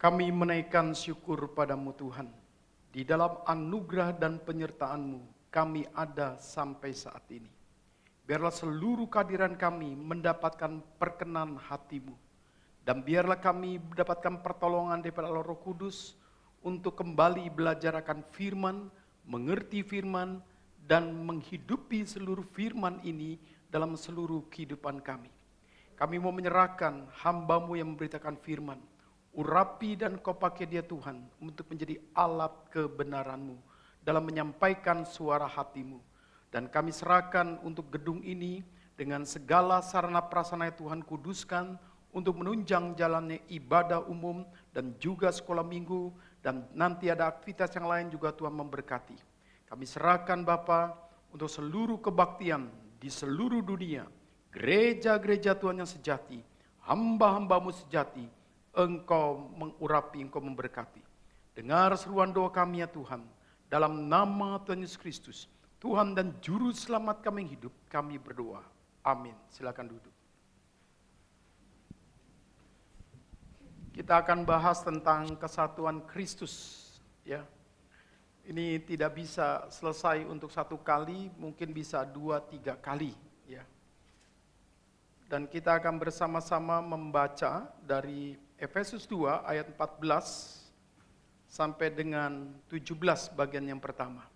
Kami menaikkan syukur padamu Tuhan. Di dalam anugerah dan penyertaan-Mu, kami ada sampai saat ini. Biarlah seluruh kehadiran kami mendapatkan perkenan hati-Mu. Dan biarlah kami mendapatkan pertolongan daripada Allah Roh Kudus untuk kembali belajar akan firman, mengerti firman, dan menghidupi seluruh firman ini dalam seluruh kehidupan kami. Kami mau menyerahkan hamba-Mu yang memberitakan firman. Urapi dan Kau pakai dia Tuhan untuk menjadi alat kebenaran-Mu dalam menyampaikan suara hati-Mu. Dan kami serahkan untuk gedung ini dengan segala sarana prasarana Tuhan kuduskan untuk menunjang jalannya ibadah umum dan juga sekolah minggu, dan nanti ada aktivitas yang lain juga Tuhan memberkati. Kami serahkan Bapa untuk seluruh kebaktian di seluruh dunia, gereja-gereja Tuhan yang sejati, hamba-hamba-Mu sejati. Engkau mengurapi, Engkau memberkati. Dengar seruan doa kami ya Tuhan, dalam nama Tuhan Yesus Kristus, Tuhan dan Juru Selamat kami yang hidup, kami berdoa. Amin. Silakan duduk. Kita akan bahas tentang kesatuan Kristus. Ya, ini tidak bisa selesai untuk satu kali, mungkin bisa 2-3 kali. Ya. Dan kita akan bersama-sama membaca dari Efesus 2 ayat 14 sampai dengan 17 bagian yang pertama.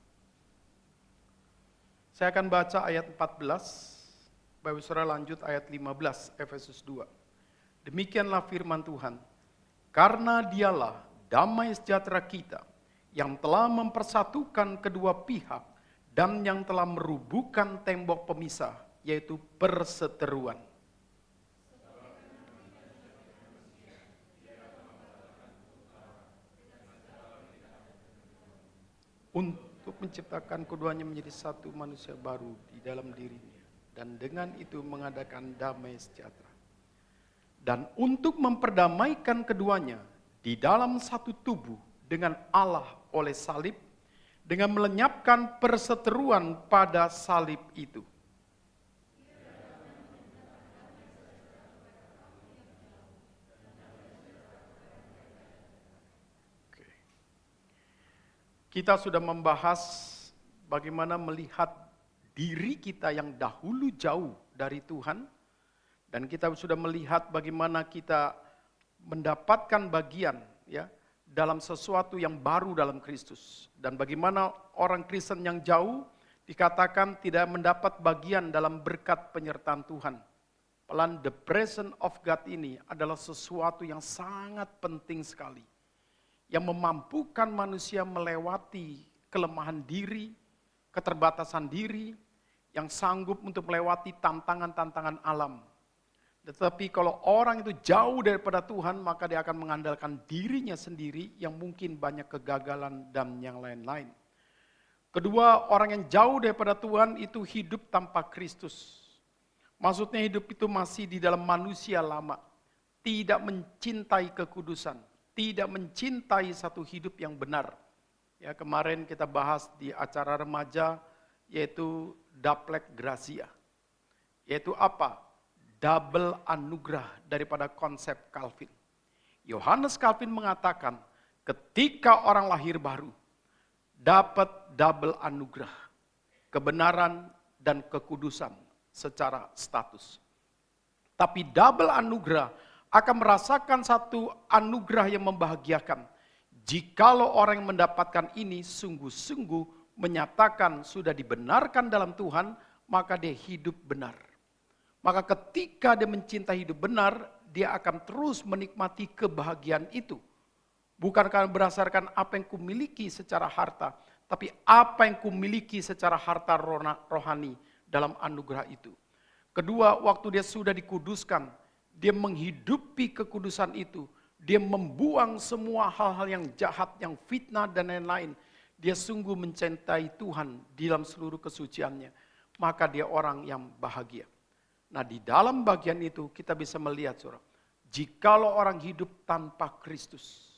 Saya akan baca ayat 14, Bapak Saudara lanjut ayat 15 Efesus 2. Demikianlah firman Tuhan. Karena dialah damai sejahtera kita yang telah mempersatukan kedua pihak dan yang telah merubuhkan tembok pemisah, yaitu perseteruan. Untuk menciptakan keduanya menjadi satu manusia baru di dalam dirinya. Dan dengan itu mengadakan damai sejahtera. Dan untuk memperdamaikan keduanya di dalam satu tubuh dengan Allah oleh salib, dengan melenyapkan perseteruan pada salib itu. Kita sudah membahas bagaimana melihat diri kita yang dahulu jauh dari Tuhan, dan kita sudah melihat bagaimana kita mendapatkan bagian ya dalam sesuatu yang baru dalam Kristus, dan bagaimana orang Kristen yang jauh dikatakan tidak mendapat bagian dalam berkat penyertaan Tuhan. Pelan the presence of God ini adalah sesuatu yang sangat penting sekali, yang memampukan manusia melewati kelemahan diri, keterbatasan diri, yang sanggup untuk melewati tantangan-tantangan alam. Tetapi kalau orang itu jauh daripada Tuhan, maka dia akan mengandalkan dirinya sendiri yang mungkin banyak kegagalan dan yang lain-lain. Kedua, orang yang jauh daripada Tuhan itu hidup tanpa Kristus. Maksudnya hidup itu masih di dalam manusia lama, tidak mencintai kekudusan, tidak mencintai satu hidup yang benar. Ya, kemarin kita bahas di acara remaja, yaitu Daplek Gracia. Yaitu apa? Double anugerah daripada konsep Calvin. Yohanes Calvin mengatakan, ketika orang lahir baru, dapat double anugerah, kebenaran dan kekudusan secara status. Tapi double anugerah akan merasakan satu anugerah yang membahagiakan. Jikalau orang yang mendapatkan ini sungguh-sungguh menyatakan sudah dibenarkan dalam Tuhan, maka dia hidup benar. Maka ketika dia mencintai hidup benar, dia akan terus menikmati kebahagiaan itu. Bukan karena berdasarkan apa yang kumiliki secara harta, tapi apa yang kumiliki secara harta rohani dalam anugerah itu. Kedua, waktu dia sudah dikuduskan, dia menghidupi kekudusan itu. Dia membuang semua hal-hal yang jahat, yang fitnah dan lain-lain. Dia sungguh mencintai Tuhan di dalam seluruh kesuciannya. Maka dia orang yang bahagia. Nah, di dalam bagian itu kita bisa melihat, saudara, jikalau orang hidup tanpa Kristus,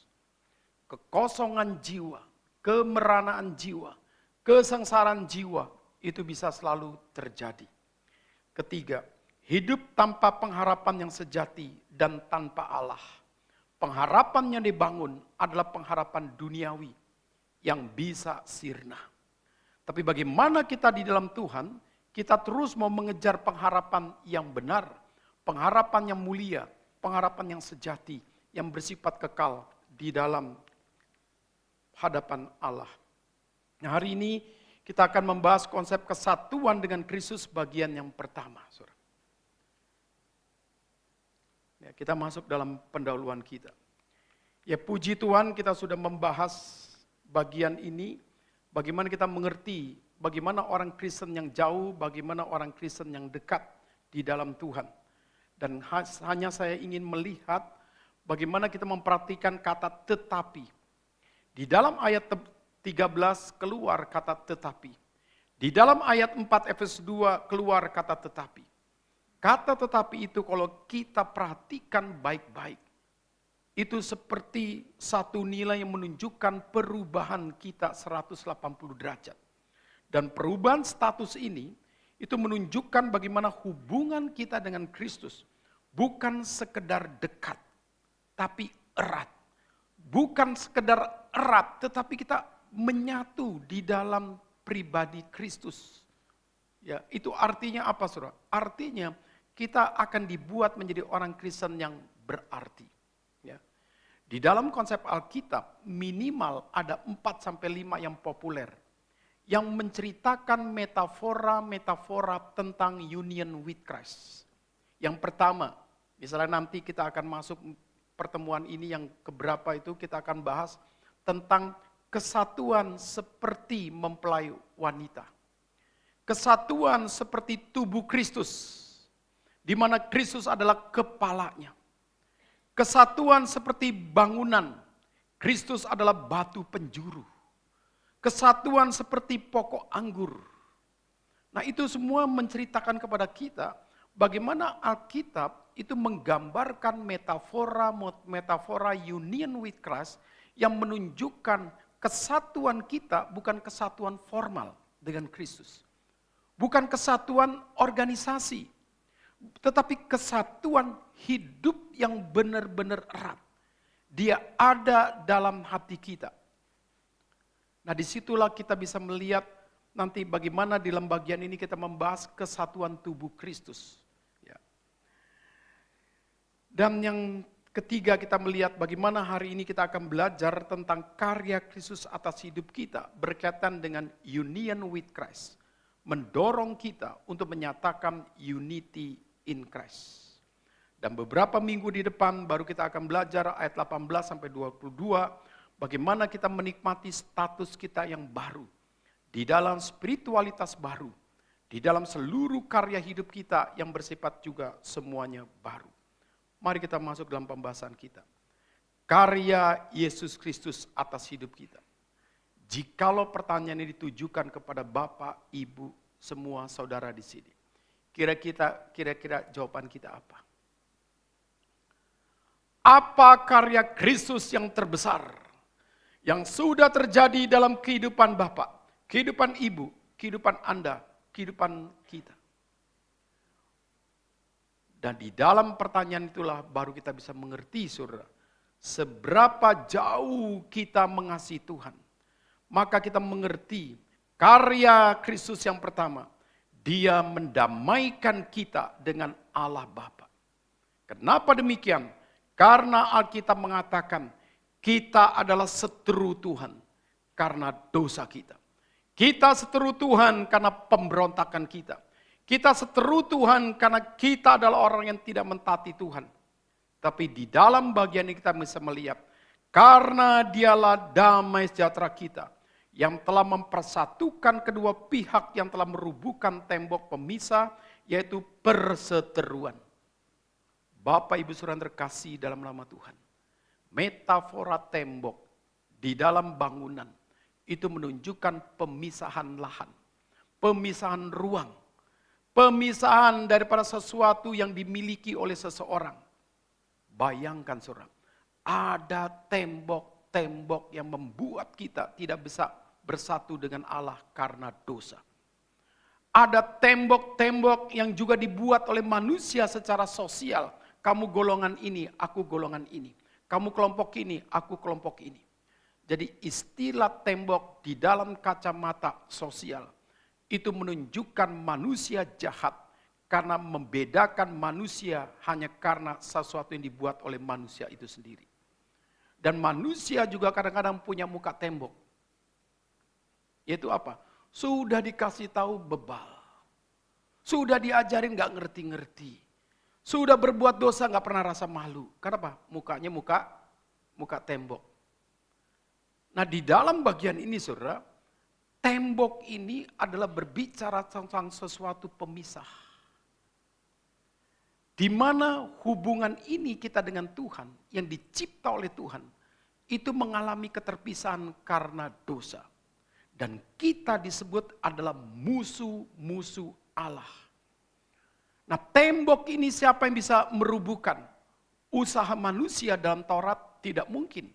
kekosongan jiwa, kemeranaan jiwa, kesengsaraan jiwa, itu bisa selalu terjadi. Ketiga, hidup tanpa pengharapan yang sejati dan tanpa Allah. pengharapan yang dibangun adalah pengharapan duniawi yang bisa sirna. Tapi bagaimana kita di dalam Tuhan, kita terus mau mengejar pengharapan yang benar, pengharapan yang mulia, pengharapan yang sejati, yang bersifat kekal di dalam hadapan Allah. Nah, hari ini kita akan membahas konsep kesatuan dengan Kristus bagian yang pertama. Ya, kita masuk dalam pendahuluan kita. Ya, puji Tuhan kita sudah membahas bagian ini, bagaimana kita mengerti, bagaimana orang Kristen yang jauh, bagaimana orang Kristen yang dekat di dalam Tuhan. Dan hanya saya ingin melihat bagaimana kita memperhatikan kata tetapi. Di dalam ayat 13 keluar kata tetapi. Di dalam ayat 4 Efesus 2 keluar kata tetapi. Kata tetapi itu kalau kita perhatikan baik-baik, itu seperti satu nilai yang menunjukkan perubahan kita 180 derajat. Dan perubahan status ini, itu menunjukkan bagaimana hubungan kita dengan Kristus. Bukan sekedar dekat, tapi erat. Bukan sekedar erat, tetapi kita menyatu di dalam pribadi Kristus. Ya, itu artinya apa, Saudara? Artinya kita akan dibuat menjadi orang Kristen yang berarti. Ya. Di dalam konsep Alkitab minimal ada 4-5 yang populer. Yang menceritakan metafora-metafora tentang union with Christ. Yang pertama, misalnya nanti kita akan masuk pertemuan ini yang keberapa itu kita akan bahas tentang kesatuan seperti mempelai wanita. Kesatuan seperti tubuh Kristus. Di mana Kristus adalah kepalanya. Kesatuan seperti bangunan, Kristus adalah batu penjuru. Kesatuan seperti pokok anggur. Nah, itu semua menceritakan kepada kita bagaimana Alkitab itu menggambarkan metafora union with Christ yang menunjukkan kesatuan kita bukan kesatuan formal dengan Kristus. Bukan kesatuan organisasi. Tetapi kesatuan hidup yang benar-benar erat. Dia ada dalam hati kita. Nah, disitulah kita bisa melihat nanti bagaimana di dalam bagian ini kita membahas kesatuan tubuh Kristus. Ya. Dan yang ketiga kita melihat bagaimana hari ini kita akan belajar tentang karya Kristus atas hidup kita berkaitan dengan union with Christ. Mendorong kita untuk menyatakan unity in Christ. Dan beberapa minggu di depan baru kita akan belajar ayat 18-22 bagaimana kita menikmati status kita yang baru di dalam spiritualitas baru, di dalam seluruh karya hidup kita yang bersifat juga semuanya baru. Mari kita masuk dalam pembahasan kita. Karya Yesus Kristus atas hidup kita. Jikalau pertanyaan ini ditujukan kepada Bapak, Ibu, semua saudara di sini. Kira-kira jawaban kita apa? Apa karya Kristus yang terbesar yang sudah terjadi dalam kehidupan Bapak, kehidupan Ibu, kehidupan Anda, kehidupan kita? Dan di dalam pertanyaan itulah baru kita bisa mengerti, Saudara, seberapa jauh kita mengasihi Tuhan. Maka kita mengerti karya Kristus yang pertama. Dia mendamaikan kita dengan Allah Bapa. Kenapa demikian? Karena Alkitab mengatakan kita adalah seteru Tuhan karena dosa kita. Kita seteru Tuhan karena pemberontakan kita. Kita seteru Tuhan karena kita adalah orang yang tidak mentaati Tuhan. Tapi di dalam bagian ini kita bisa melihat karena dialah damai sejahtera kita yang telah mempersatukan kedua pihak yang telah merubuhkan tembok pemisah, yaitu perseteruan. Bapak Ibu Saudara terkasih dalam nama Tuhan. Metafora tembok di dalam bangunan itu menunjukkan pemisahan lahan, pemisahan ruang, pemisahan daripada sesuatu yang dimiliki oleh seseorang. Bayangkan Saudara, ada tembok-tembok yang membuat kita tidak bisa bersatu dengan Allah karena dosa. Ada tembok-tembok yang juga dibuat oleh manusia secara sosial. Kamu golongan ini, aku golongan ini. Kamu kelompok ini, aku kelompok ini. Jadi istilah tembok di dalam kacamata sosial itu menunjukkan manusia jahat karena membedakan manusia hanya karena sesuatu yang dibuat oleh manusia itu sendiri. Dan manusia juga kadang-kadang punya muka tembok. Yaitu apa? Sudah dikasih tahu bebal. Sudah diajarin gak ngerti-ngerti. Sudah berbuat dosa gak pernah rasa malu. Kenapa? Mukanya muka tembok. Nah di dalam bagian ini saudara, tembok ini adalah berbicara tentang sesuatu pemisah. Di mana hubungan ini kita dengan Tuhan, yang dicipta oleh Tuhan, itu mengalami keterpisahan karena dosa. Dan kita disebut adalah musuh-musuh Allah. Nah tembok ini siapa yang bisa merubuhkan? Usaha manusia dalam Taurat tidak mungkin.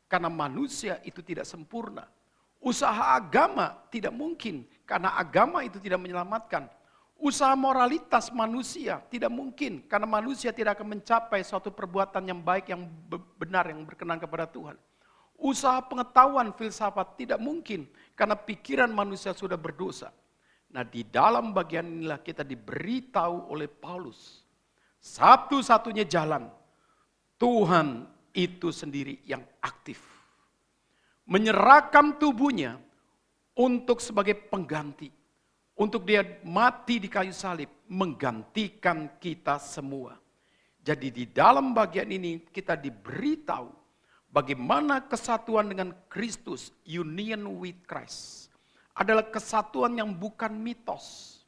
Karena manusia itu tidak sempurna. Usaha agama tidak mungkin. Karena agama itu tidak menyelamatkan. Usaha moralitas manusia tidak mungkin. Karena manusia tidak akan mencapai suatu perbuatan yang baik, yang benar, yang berkenan kepada Tuhan. Usaha pengetahuan filsafat tidak mungkin. Karena pikiran manusia sudah berdosa. Nah di dalam bagian inilah kita diberitahu oleh Paulus. Satu-satunya jalan Tuhan itu sendiri yang aktif. Menyerahkan tubuhnya untuk sebagai pengganti. Untuk dia mati di kayu salib, menggantikan kita semua. Jadi di dalam bagian ini kita diberitahu bagaimana kesatuan dengan Kristus, union with Christ, adalah kesatuan yang bukan mitos.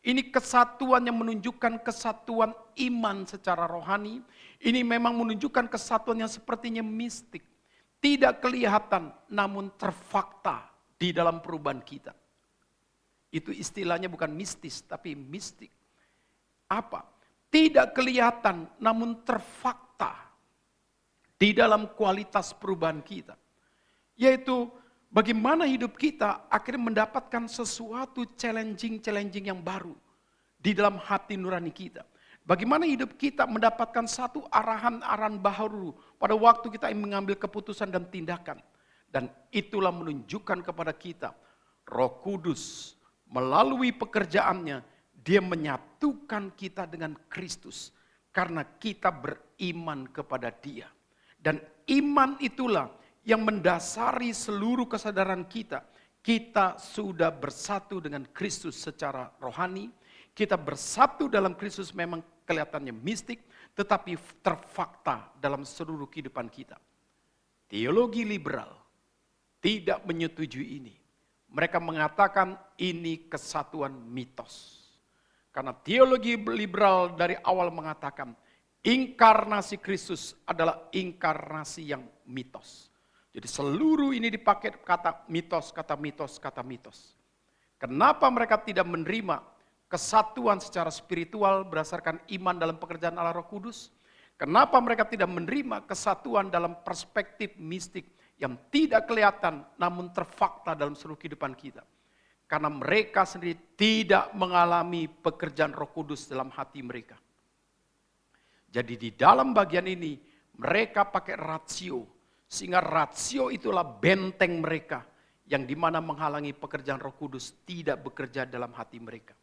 Ini kesatuan yang menunjukkan kesatuan iman secara rohani. Ini memang menunjukkan kesatuan yang sepertinya mistik. Tidak kelihatan namun terfakta di dalam perubahan kita. Itu istilahnya bukan mistis tapi mistik. Apa? Tidak kelihatan namun terfakta di dalam kualitas perubahan kita. Yaitu bagaimana hidup kita akhirnya mendapatkan sesuatu challenging yang baru di dalam hati nurani kita. Bagaimana hidup kita mendapatkan satu arahan-arahan baru pada waktu kita mengambil keputusan dan tindakan. Dan itulah menunjukkan kepada kita Roh Kudus melalui pekerjaannya dia menyatukan kita dengan Kristus karena kita beriman kepada Dia. Dan iman itulah yang mendasari seluruh kesadaran kita. Kita sudah bersatu dengan Kristus secara rohani. Kita bersatu dalam Kristus memang kelihatannya mistik, tetapi terfakta dalam seluruh kehidupan kita. Teologi liberal tidak menyetujui ini. Mereka mengatakan ini kesatuan mitos. Karena teologi liberal dari awal mengatakan inkarnasi Kristus adalah inkarnasi yang mitos. Jadi seluruh ini dipakai kata mitos, kata mitos, kata mitos. Kenapa mereka tidak menerima kesatuan secara spiritual berdasarkan iman dalam pekerjaan Allah Roh Kudus? Kenapa mereka tidak menerima kesatuan dalam perspektif mistik yang tidak kelihatan namun terfakta dalam seluruh kehidupan kita? Karena mereka sendiri tidak mengalami pekerjaan Roh Kudus dalam hati mereka. Jadi di dalam bagian ini mereka pakai rasio, sehingga rasio itulah benteng mereka yang dimana menghalangi pekerjaan Roh Kudus tidak bekerja dalam hati mereka.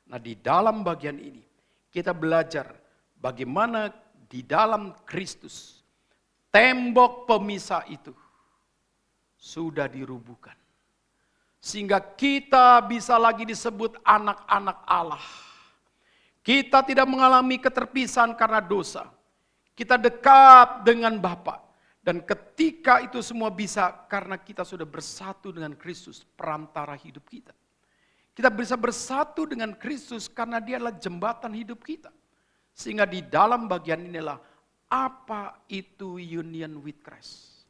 Nah di dalam bagian ini kita belajar bagaimana di dalam Kristus tembok pemisah itu sudah dirubuhkan. Sehingga kita bisa lagi disebut anak-anak Allah. Kita tidak mengalami keterpisahan karena dosa. Kita dekat dengan Bapa. Dan ketika itu semua bisa karena kita sudah bersatu dengan Kristus, perantara hidup kita. Kita bisa bersatu dengan Kristus karena Dia adalah jembatan hidup kita. Sehingga di dalam bagian inilah apa itu union with Christ.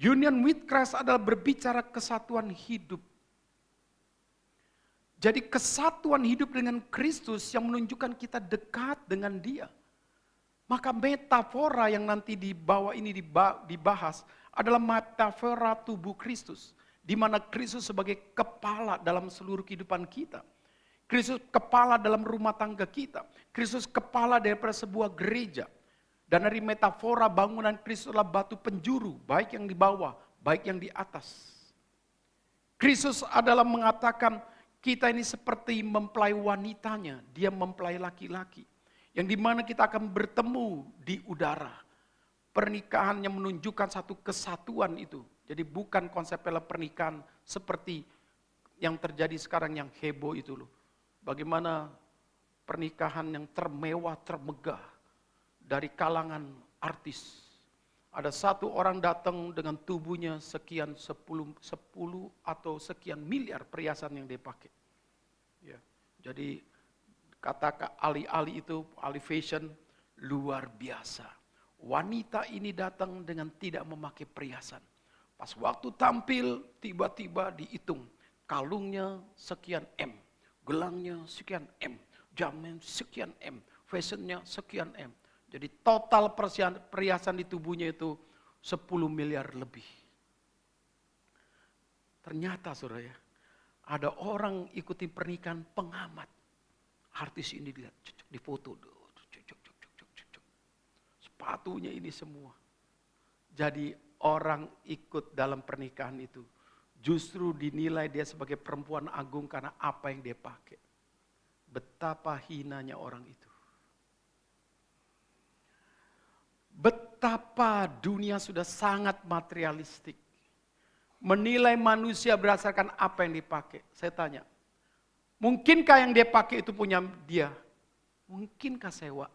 Union with Christ adalah berbicara kesatuan hidup. Jadi kesatuan hidup dengan Kristus yang menunjukkan kita dekat dengan Dia. Maka metafora yang nanti di bawah ini dibahas adalah metafora tubuh Kristus. Di mana Kristus sebagai kepala dalam seluruh kehidupan kita. Kristus kepala dalam rumah tangga kita. Kristus kepala daripada sebuah gereja. Dan dari metafora bangunan Kristus adalah batu penjuru, baik yang di bawah, baik yang di atas. Kristus adalah mengatakan kita ini seperti mempelai wanitanya, dia mempelai laki-laki. Yang dimana kita akan bertemu di udara. Pernikahan yang menunjukkan satu kesatuan itu. Jadi bukan konsep pernikahan seperti yang terjadi sekarang yang heboh itu loh. Bagaimana pernikahan yang termewah, termegah dari kalangan artis. Ada satu orang datang dengan tubuhnya sekian 10 atau sekian miliar perhiasan yang dia pakai. Ya. Jadi kata alih-alih itu, alih fashion, luar biasa. Wanita ini datang dengan tidak memakai perhiasan. Pas waktu tampil, tiba-tiba dihitung. Kalungnya sekian M, gelangnya sekian M, jamnya sekian M, fashionnya sekian M. Jadi total perhiasan di tubuhnya itu 10 miliar lebih. Ternyata saudara ya, ada orang ikuti pernikahan pengamat. Artis ini dilihat, difoto, sepatunya ini semua. Jadi orang ikut dalam pernikahan itu justru dinilai dia sebagai perempuan agung karena apa yang dia pakai. Betapa hinanya orang itu. Betapa dunia sudah sangat materialistik. Menilai manusia berdasarkan apa yang dipakai. Saya tanya, mungkinkah yang dia pakai itu punya dia? Mungkinkah sewa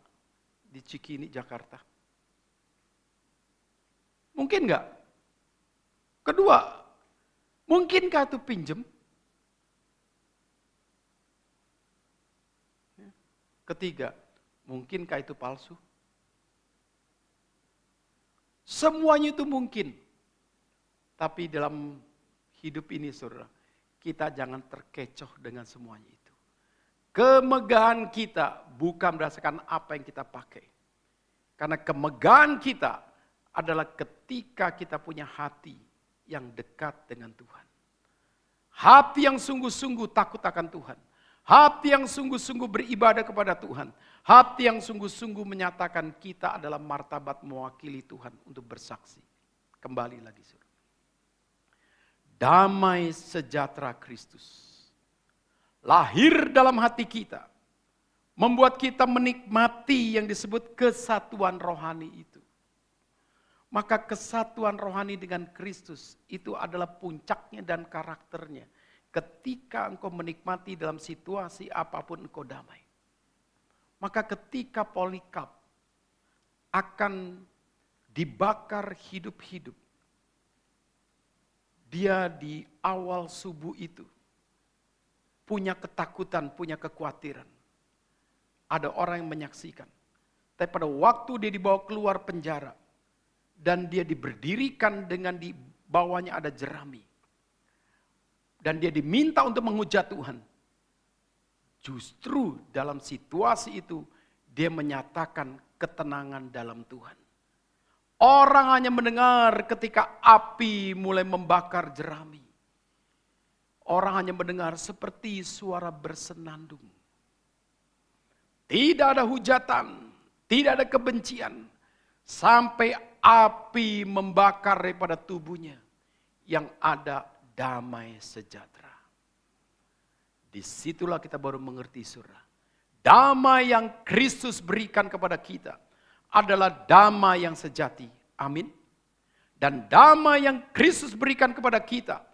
di Cikini, Jakarta? Mungkin enggak? Kedua, mungkinkah itu pinjem? Ketiga, mungkinkah itu palsu? Semuanya itu mungkin. Tapi dalam hidup ini saudara, kita jangan terkecoh dengan semuanya itu. Kemegahan kita bukan berdasarkan apa yang kita pakai. Karena kemegahan kita adalah ketika kita punya hati yang dekat dengan Tuhan. Hati yang sungguh-sungguh takut akan Tuhan. Hati yang sungguh-sungguh beribadah kepada Tuhan. Hati yang sungguh-sungguh menyatakan kita adalah martabat mewakili Tuhan untuk bersaksi. Kembali lagi saudara. Damai sejahtera Kristus lahir dalam hati kita. Membuat kita menikmati yang disebut kesatuan rohani itu. Maka kesatuan rohani dengan Kristus itu adalah puncaknya dan karakternya. Ketika engkau menikmati dalam situasi apapun engkau damai. Maka ketika Polikap akan dibakar hidup-hidup. Dia di awal subuh itu punya ketakutan, punya kekhawatiran. Ada orang yang menyaksikan. Tapi pada waktu dia dibawa keluar penjara dan dia diberdirikan dengan di bawahnya ada jerami. Dan dia diminta untuk menghujat Tuhan. Justru dalam situasi itu dia menyatakan ketenangan dalam Tuhan. Orang hanya mendengar ketika api mulai membakar jerami. Orang hanya mendengar seperti suara bersenandung. Tidak ada hujatan, tidak ada kebencian. Sampai api membakar daripada tubuhnya. Yang ada damai sejahtera. Disitulah kita baru mengerti saudara. Damai yang Kristus berikan kepada kita adalah damai yang sejati. Amin. Dan damai yang Kristus berikan kepada kita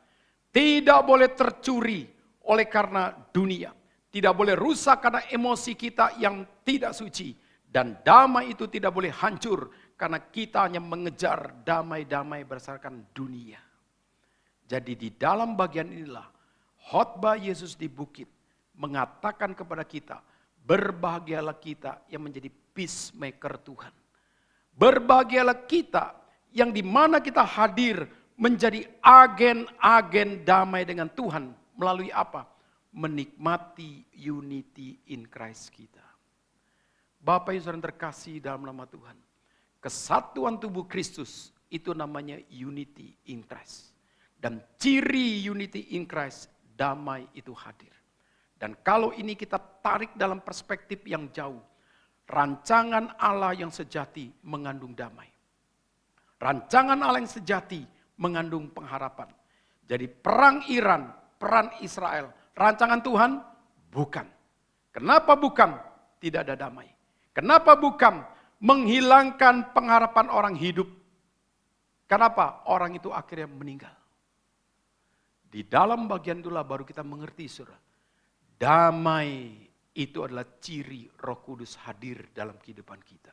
tidak boleh tercuri oleh karena dunia. Tidak boleh rusak karena emosi kita yang tidak suci. Dan damai itu tidak boleh hancur karena kita hanya mengejar damai-damai berdasarkan dunia. Jadi di dalam bagian inilah khotbah Yesus di bukit mengatakan kepada kita, berbahagialah kita yang menjadi peacemaker Tuhan. Berbahagialah kita yang dimana kita hadir menjadi agen-agen damai dengan Tuhan. Melalui apa? Menikmati unity in Christ kita. Bapak Ibu Saudara terkasih dalam nama Tuhan. Kesatuan tubuh Kristus itu namanya unity in Christ. Dan ciri unity in Christ, damai itu hadir. Dan kalau ini kita tarik dalam perspektif yang jauh. Rancangan Allah yang sejati mengandung damai. Rancangan Allah yang sejati mengandung pengharapan. Jadi perang Iran, perang Israel, rancangan Tuhan? Bukan. Kenapa bukan? Tidak ada damai. Kenapa bukan? Menghilangkan pengharapan orang hidup. Kenapa? Orang itu akhirnya meninggal. Di dalam bagian itulah baru kita mengerti, saudara. Damai itu adalah ciri Roh Kudus hadir dalam kehidupan kita.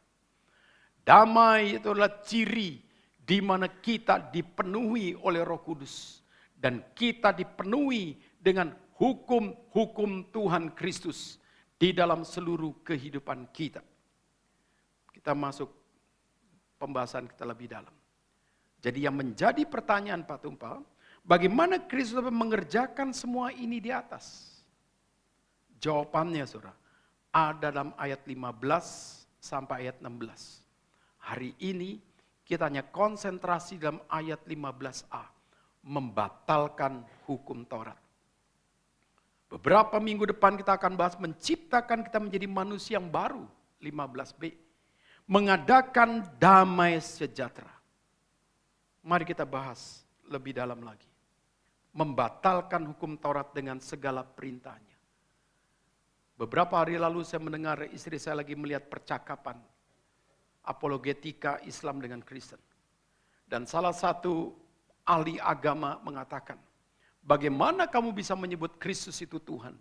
Damai itu adalah ciri di mana kita dipenuhi oleh Roh Kudus. Dan kita dipenuhi dengan hukum-hukum Tuhan Kristus di dalam seluruh kehidupan kita. Kita masuk pembahasan kita lebih dalam. Jadi yang menjadi pertanyaan Pak Tumpa, bagaimana Kristus mengerjakan semua ini di atas? Jawabannya saudara, ada dalam ayat 15 sampai ayat 16. Hari ini kita hanya konsentrasi dalam ayat 15a. Membatalkan hukum Taurat. Beberapa minggu depan kita akan bahas menciptakan kita menjadi manusia yang baru, 15b. Mengadakan damai sejahtera. Mari kita bahas lebih dalam lagi. Membatalkan hukum Taurat dengan segala perintahnya. Beberapa hari lalu saya mendengar istri saya lagi melihat percakapan apologetika Islam dengan Kristen. Dan salah satu ahli agama mengatakan, bagaimana kamu bisa menyebut Kristus itu Tuhan?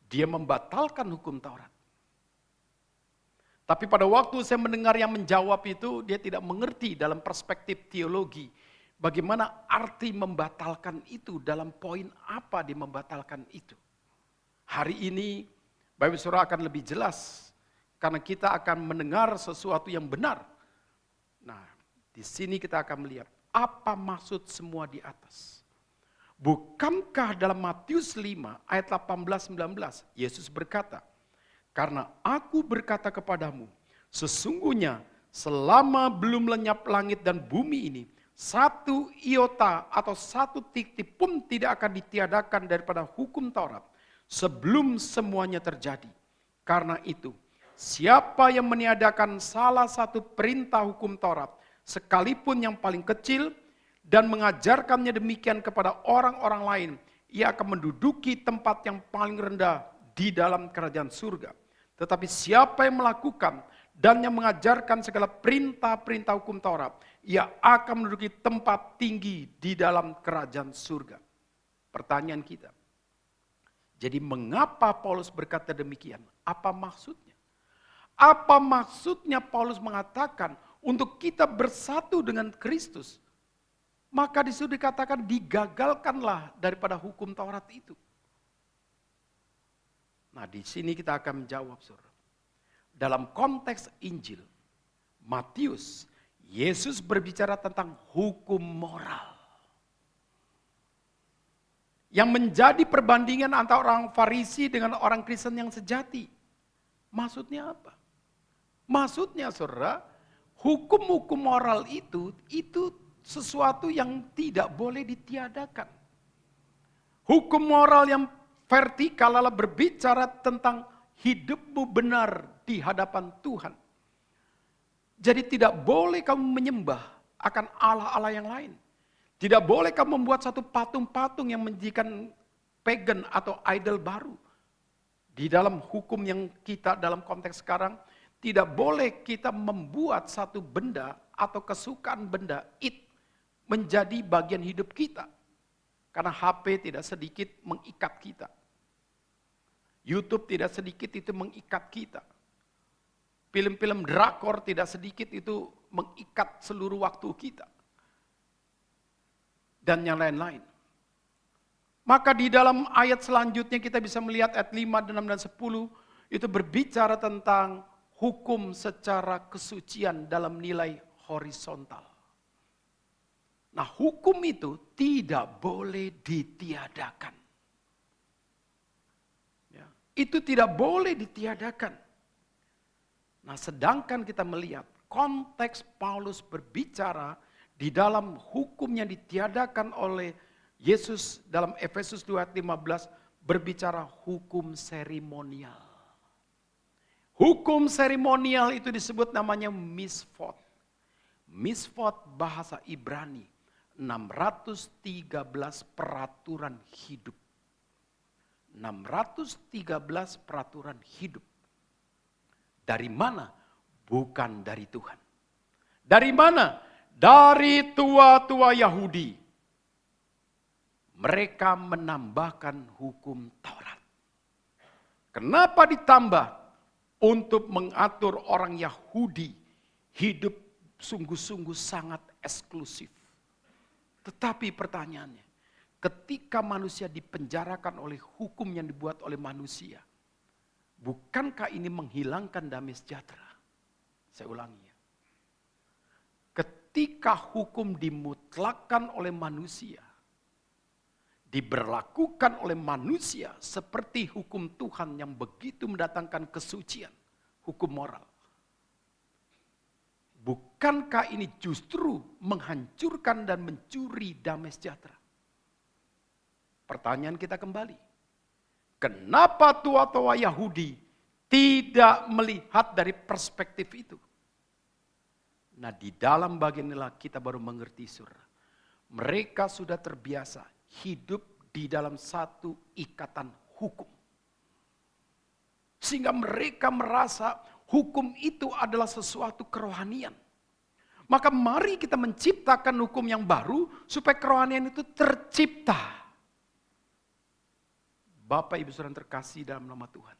Dia membatalkan hukum Taurat. Tapi pada waktu saya mendengar yang menjawab itu, dia tidak mengerti dalam perspektif teologi. Bagaimana arti membatalkan itu, dalam poin apa dia membatalkan itu. Hari ini, Bapak Saudara akan lebih jelas, karena kita akan mendengar sesuatu yang benar. Nah, di sini kita akan melihat, apa maksud semua di atas? Bukankah dalam Matius 5 ayat 18-19 Yesus berkata, karena aku berkata kepadamu, sesungguhnya selama belum lenyap langit dan bumi ini, satu iota atau satu titik pun tidak akan ditiadakan daripada hukum Taurat sebelum semuanya terjadi. Karena itu, siapa yang meniadakan salah satu perintah hukum Taurat, sekalipun yang paling kecil, dan mengajarkannya demikian kepada orang-orang lain, ia akan menduduki tempat yang paling rendah di dalam kerajaan surga. Tetapi siapa yang melakukan dan yang mengajarkan segala perintah-perintah hukum Taurat, ia akan menduduki tempat tinggi di dalam kerajaan surga. Pertanyaan kita, jadi mengapa Paulus berkata demikian? Apa maksudnya? Apa maksudnya Paulus mengatakan, untuk kita bersatu dengan Kristus, maka disitu dikatakan digagalkanlah daripada hukum Taurat itu. Nah, di sini kita akan menjawab, saudara. Dalam konteks Injil, Matius, Yesus berbicara tentang hukum moral. Yang menjadi perbandingan antara orang Farisi dengan orang Kristen yang sejati. Maksudnya apa? Maksudnya, saudara, hukum-hukum moral itu sesuatu yang tidak boleh ditiadakan. Hukum moral yang vertikal adalah berbicara tentang hidupmu benar di hadapan Tuhan. Jadi tidak boleh kamu menyembah akan Allah-Allah yang lain. Tidak boleh kamu membuat satu patung-patung yang menjadikan pagan atau idol baru. Di dalam hukum yang kita dalam konteks sekarang, tidak boleh kita membuat satu benda atau kesukaan benda menjadi bagian hidup kita. Karena HP tidak sedikit mengikat kita. YouTube tidak sedikit itu mengikat kita. Film-film drakor tidak sedikit itu mengikat seluruh waktu kita. Dan yang lain-lain. Maka di dalam ayat selanjutnya kita bisa melihat ayat 5, 6, dan 10 itu berbicara tentang hukum secara kesucian dalam nilai horizontal. Nah, hukum itu tidak boleh ditiadakan. Ya, itu tidak boleh ditiadakan. Nah, sedangkan kita melihat konteks Paulus berbicara di dalam hukum yang ditiadakan oleh Yesus dalam Efesus 2 ayat 15 berbicara hukum seremonial. Hukum seremonial itu disebut namanya misvot. Misvot bahasa Ibrani, 613 peraturan hidup. 613 peraturan hidup. Dari mana? Bukan dari Tuhan. Dari mana? Dari tua-tua Yahudi. Mereka menambahkan hukum Taurat. Kenapa ditambah? Untuk mengatur orang Yahudi hidup sungguh-sungguh sangat eksklusif. Tetapi pertanyaannya, ketika manusia dipenjarakan oleh hukum yang dibuat oleh manusia, bukankah ini menghilangkan damai sejahtera? Saya ulangi ya. Ketika hukum dimutlakkan oleh manusia, diberlakukan oleh manusia seperti hukum Tuhan yang begitu mendatangkan kesucian, hukum moral. Bukankah ini justru menghancurkan dan mencuri damai sejahtera? Pertanyaan kita kembali. Kenapa tua-tua Yahudi tidak melihat dari perspektif itu? Nah, di dalam bagian inilah kita baru mengerti saudara. Mereka sudah terbiasa hidup di dalam satu ikatan hukum. Sehingga mereka merasa hukum itu adalah sesuatu kerohanian. Maka mari kita menciptakan hukum yang baru supaya kerohanian itu tercipta. Bapak Ibu Saudara terkasih dalam nama Tuhan.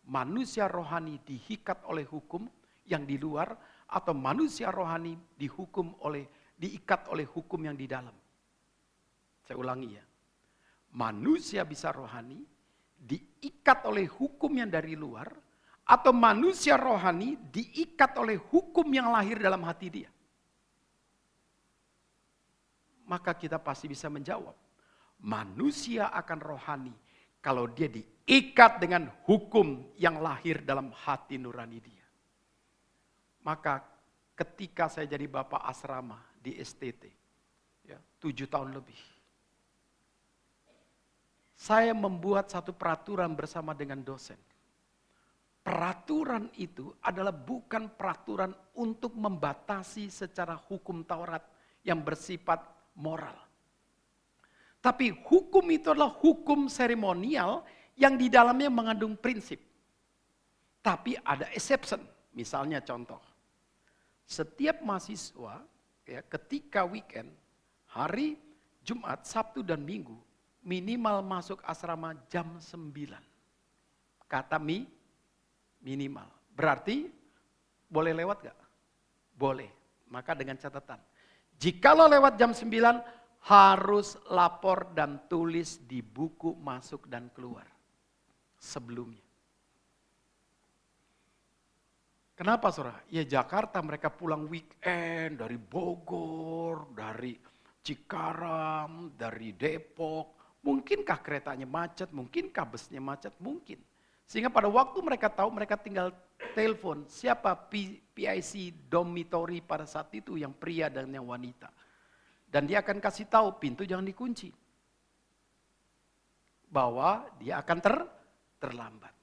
Manusia rohani diikat oleh hukum yang di luar atau manusia rohani diikat oleh hukum yang di dalam. Saya ulangi ya, manusia bisa rohani diikat oleh hukum yang dari luar, atau manusia rohani diikat oleh hukum yang lahir dalam hati dia. Maka kita pasti bisa menjawab, manusia akan rohani kalau dia diikat dengan hukum yang lahir dalam hati nurani dia. Maka ketika saya jadi bapak asrama di STT, ya, 7 tahun lebih. Saya membuat satu peraturan bersama dengan dosen. Peraturan itu adalah bukan peraturan untuk membatasi secara hukum Taurat yang bersifat moral. Tapi hukum itu adalah hukum seremonial yang di dalamnya mengandung prinsip. Tapi ada exception. Misalnya contoh, setiap mahasiswa ya, ketika weekend, hari Jumat, Sabtu dan Minggu, minimal masuk asrama jam 9. Kata minimal. Berarti boleh lewat gak? Boleh. Maka dengan catatan. Jikalau lewat jam 9 harus lapor dan tulis di buku masuk dan keluar. Sebelumnya. Kenapa saudara? Ya Jakarta mereka pulang weekend dari Bogor, dari Cikarang, dari Depok. Mungkinkah keretanya macet, mungkinkah busnya macet, mungkin. Sehingga pada waktu mereka tahu, mereka tinggal telepon siapa PIC dormitory pada saat itu yang pria dan yang wanita. Dan dia akan kasih tahu pintu jangan dikunci. Bahwa dia akan terlambat.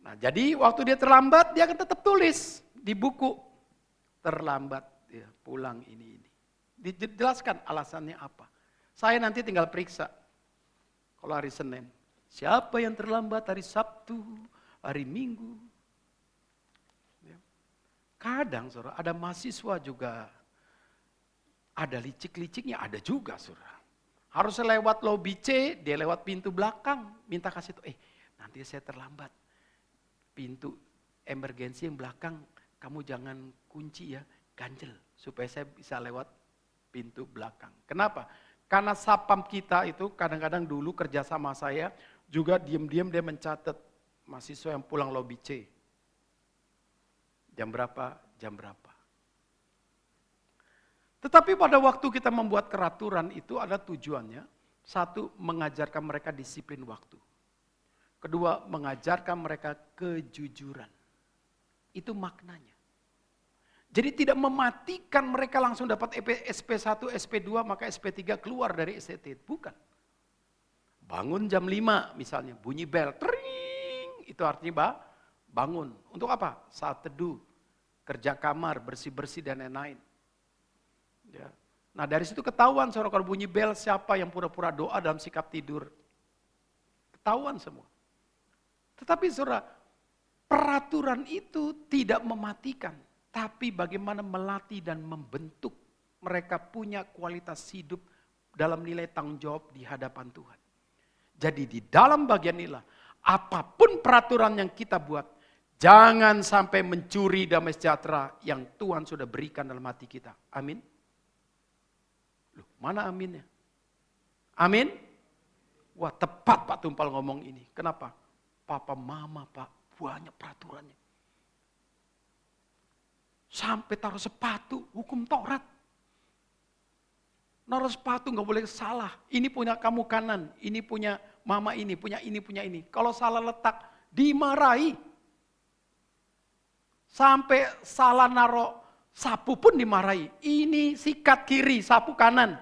Nah jadi waktu dia terlambat, dia akan tetap tulis di buku. Terlambat, ya, pulang ini. Dijelaskan alasannya apa. Saya nanti tinggal periksa. Kalau hari Senin. Siapa yang terlambat hari Sabtu, hari Minggu. Ya. Kadang saudara, ada mahasiswa juga. Ada licik-liciknya, ada juga saudara. Harus lewat lobi C, dia lewat pintu belakang. Minta kasih tahu, nanti saya terlambat. Pintu emergensi yang belakang, kamu jangan kunci ya, ganjel. Supaya saya bisa lewat pintu belakang. Kenapa? Karena sapam kita itu kadang-kadang dulu kerja sama saya juga diam-diam dia mencatat mahasiswa yang pulang lobi C. Jam berapa? Jam berapa? Tetapi pada waktu kita membuat peraturan itu ada tujuannya. Satu, mengajarkan mereka disiplin waktu. Kedua, mengajarkan mereka kejujuran. Itu maknanya. Jadi tidak mematikan mereka langsung dapat SP1, SP2, maka SP3 keluar dari STT. Bukan. Bangun jam 5 misalnya, bunyi bel, tring, itu artinya bangun. Untuk apa? Saat teduh, kerja kamar, bersih-bersih dan lain-lain. Ya. Nah dari situ ketahuan saudara, kalau bunyi bel siapa yang pura-pura doa dalam sikap tidur. Ketahuan semua. Tetapi saudara, peraturan itu tidak mematikan. Tapi bagaimana melatih dan membentuk mereka punya kualitas hidup dalam nilai tanggung jawab di hadapan Tuhan. Jadi di dalam bagian inilah, apapun peraturan yang kita buat, jangan sampai mencuri damai sejahtera yang Tuhan sudah berikan dalam hati kita. Amin. Loh, mana aminnya? Amin. Wah tepat Pak Tumpal ngomong ini. Kenapa? Papa mama Pak, banyak peraturannya. Sampai taruh sepatu, hukum Taurat. Naruh sepatu nggak boleh salah. Ini punya kamu kanan, ini punya mama ini, punya ini, punya ini. Kalau salah letak, dimarahi. Sampai salah naruh sapu pun dimarahi. Ini sikat kiri, sapu kanan.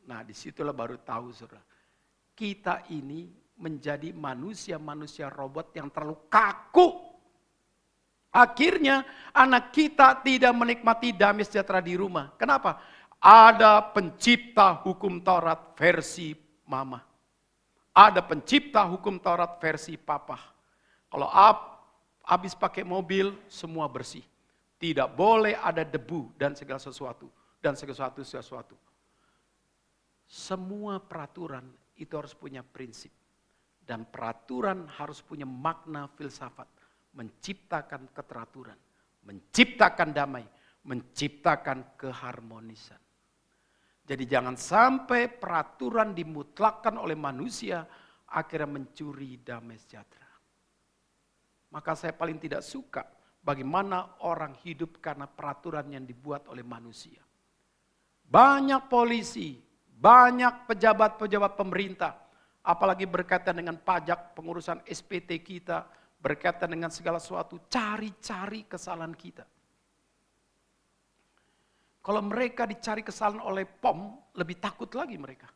Nah disitulah baru tahu saudara. Kita ini menjadi manusia-manusia robot yang terlalu kaku. Akhirnya anak kita tidak menikmati damai sejahtera di rumah. Kenapa? Ada pencipta hukum Taurat versi mama. Ada pencipta hukum Taurat versi papa. Kalau habis pakai mobil, semua bersih. Tidak boleh ada debu dan segala sesuatu. Dan segala sesuatu. Semua peraturan itu harus punya prinsip. Dan peraturan harus punya makna filsafat. Menciptakan keteraturan. Menciptakan damai. Menciptakan keharmonisan. Jadi jangan sampai peraturan dimutlakkan oleh manusia. Akhirnya mencuri damai sejahtera. Maka saya paling tidak suka bagaimana orang hidup karena peraturan yang dibuat oleh manusia. Banyak polisi, banyak pejabat-pejabat pemerintah, apalagi berkaitan dengan pajak, pengurusan SPT kita, berkaitan dengan segala sesuatu, cari-cari kesalahan kita. Kalau mereka dicari kesalahan oleh POM, lebih takut lagi mereka.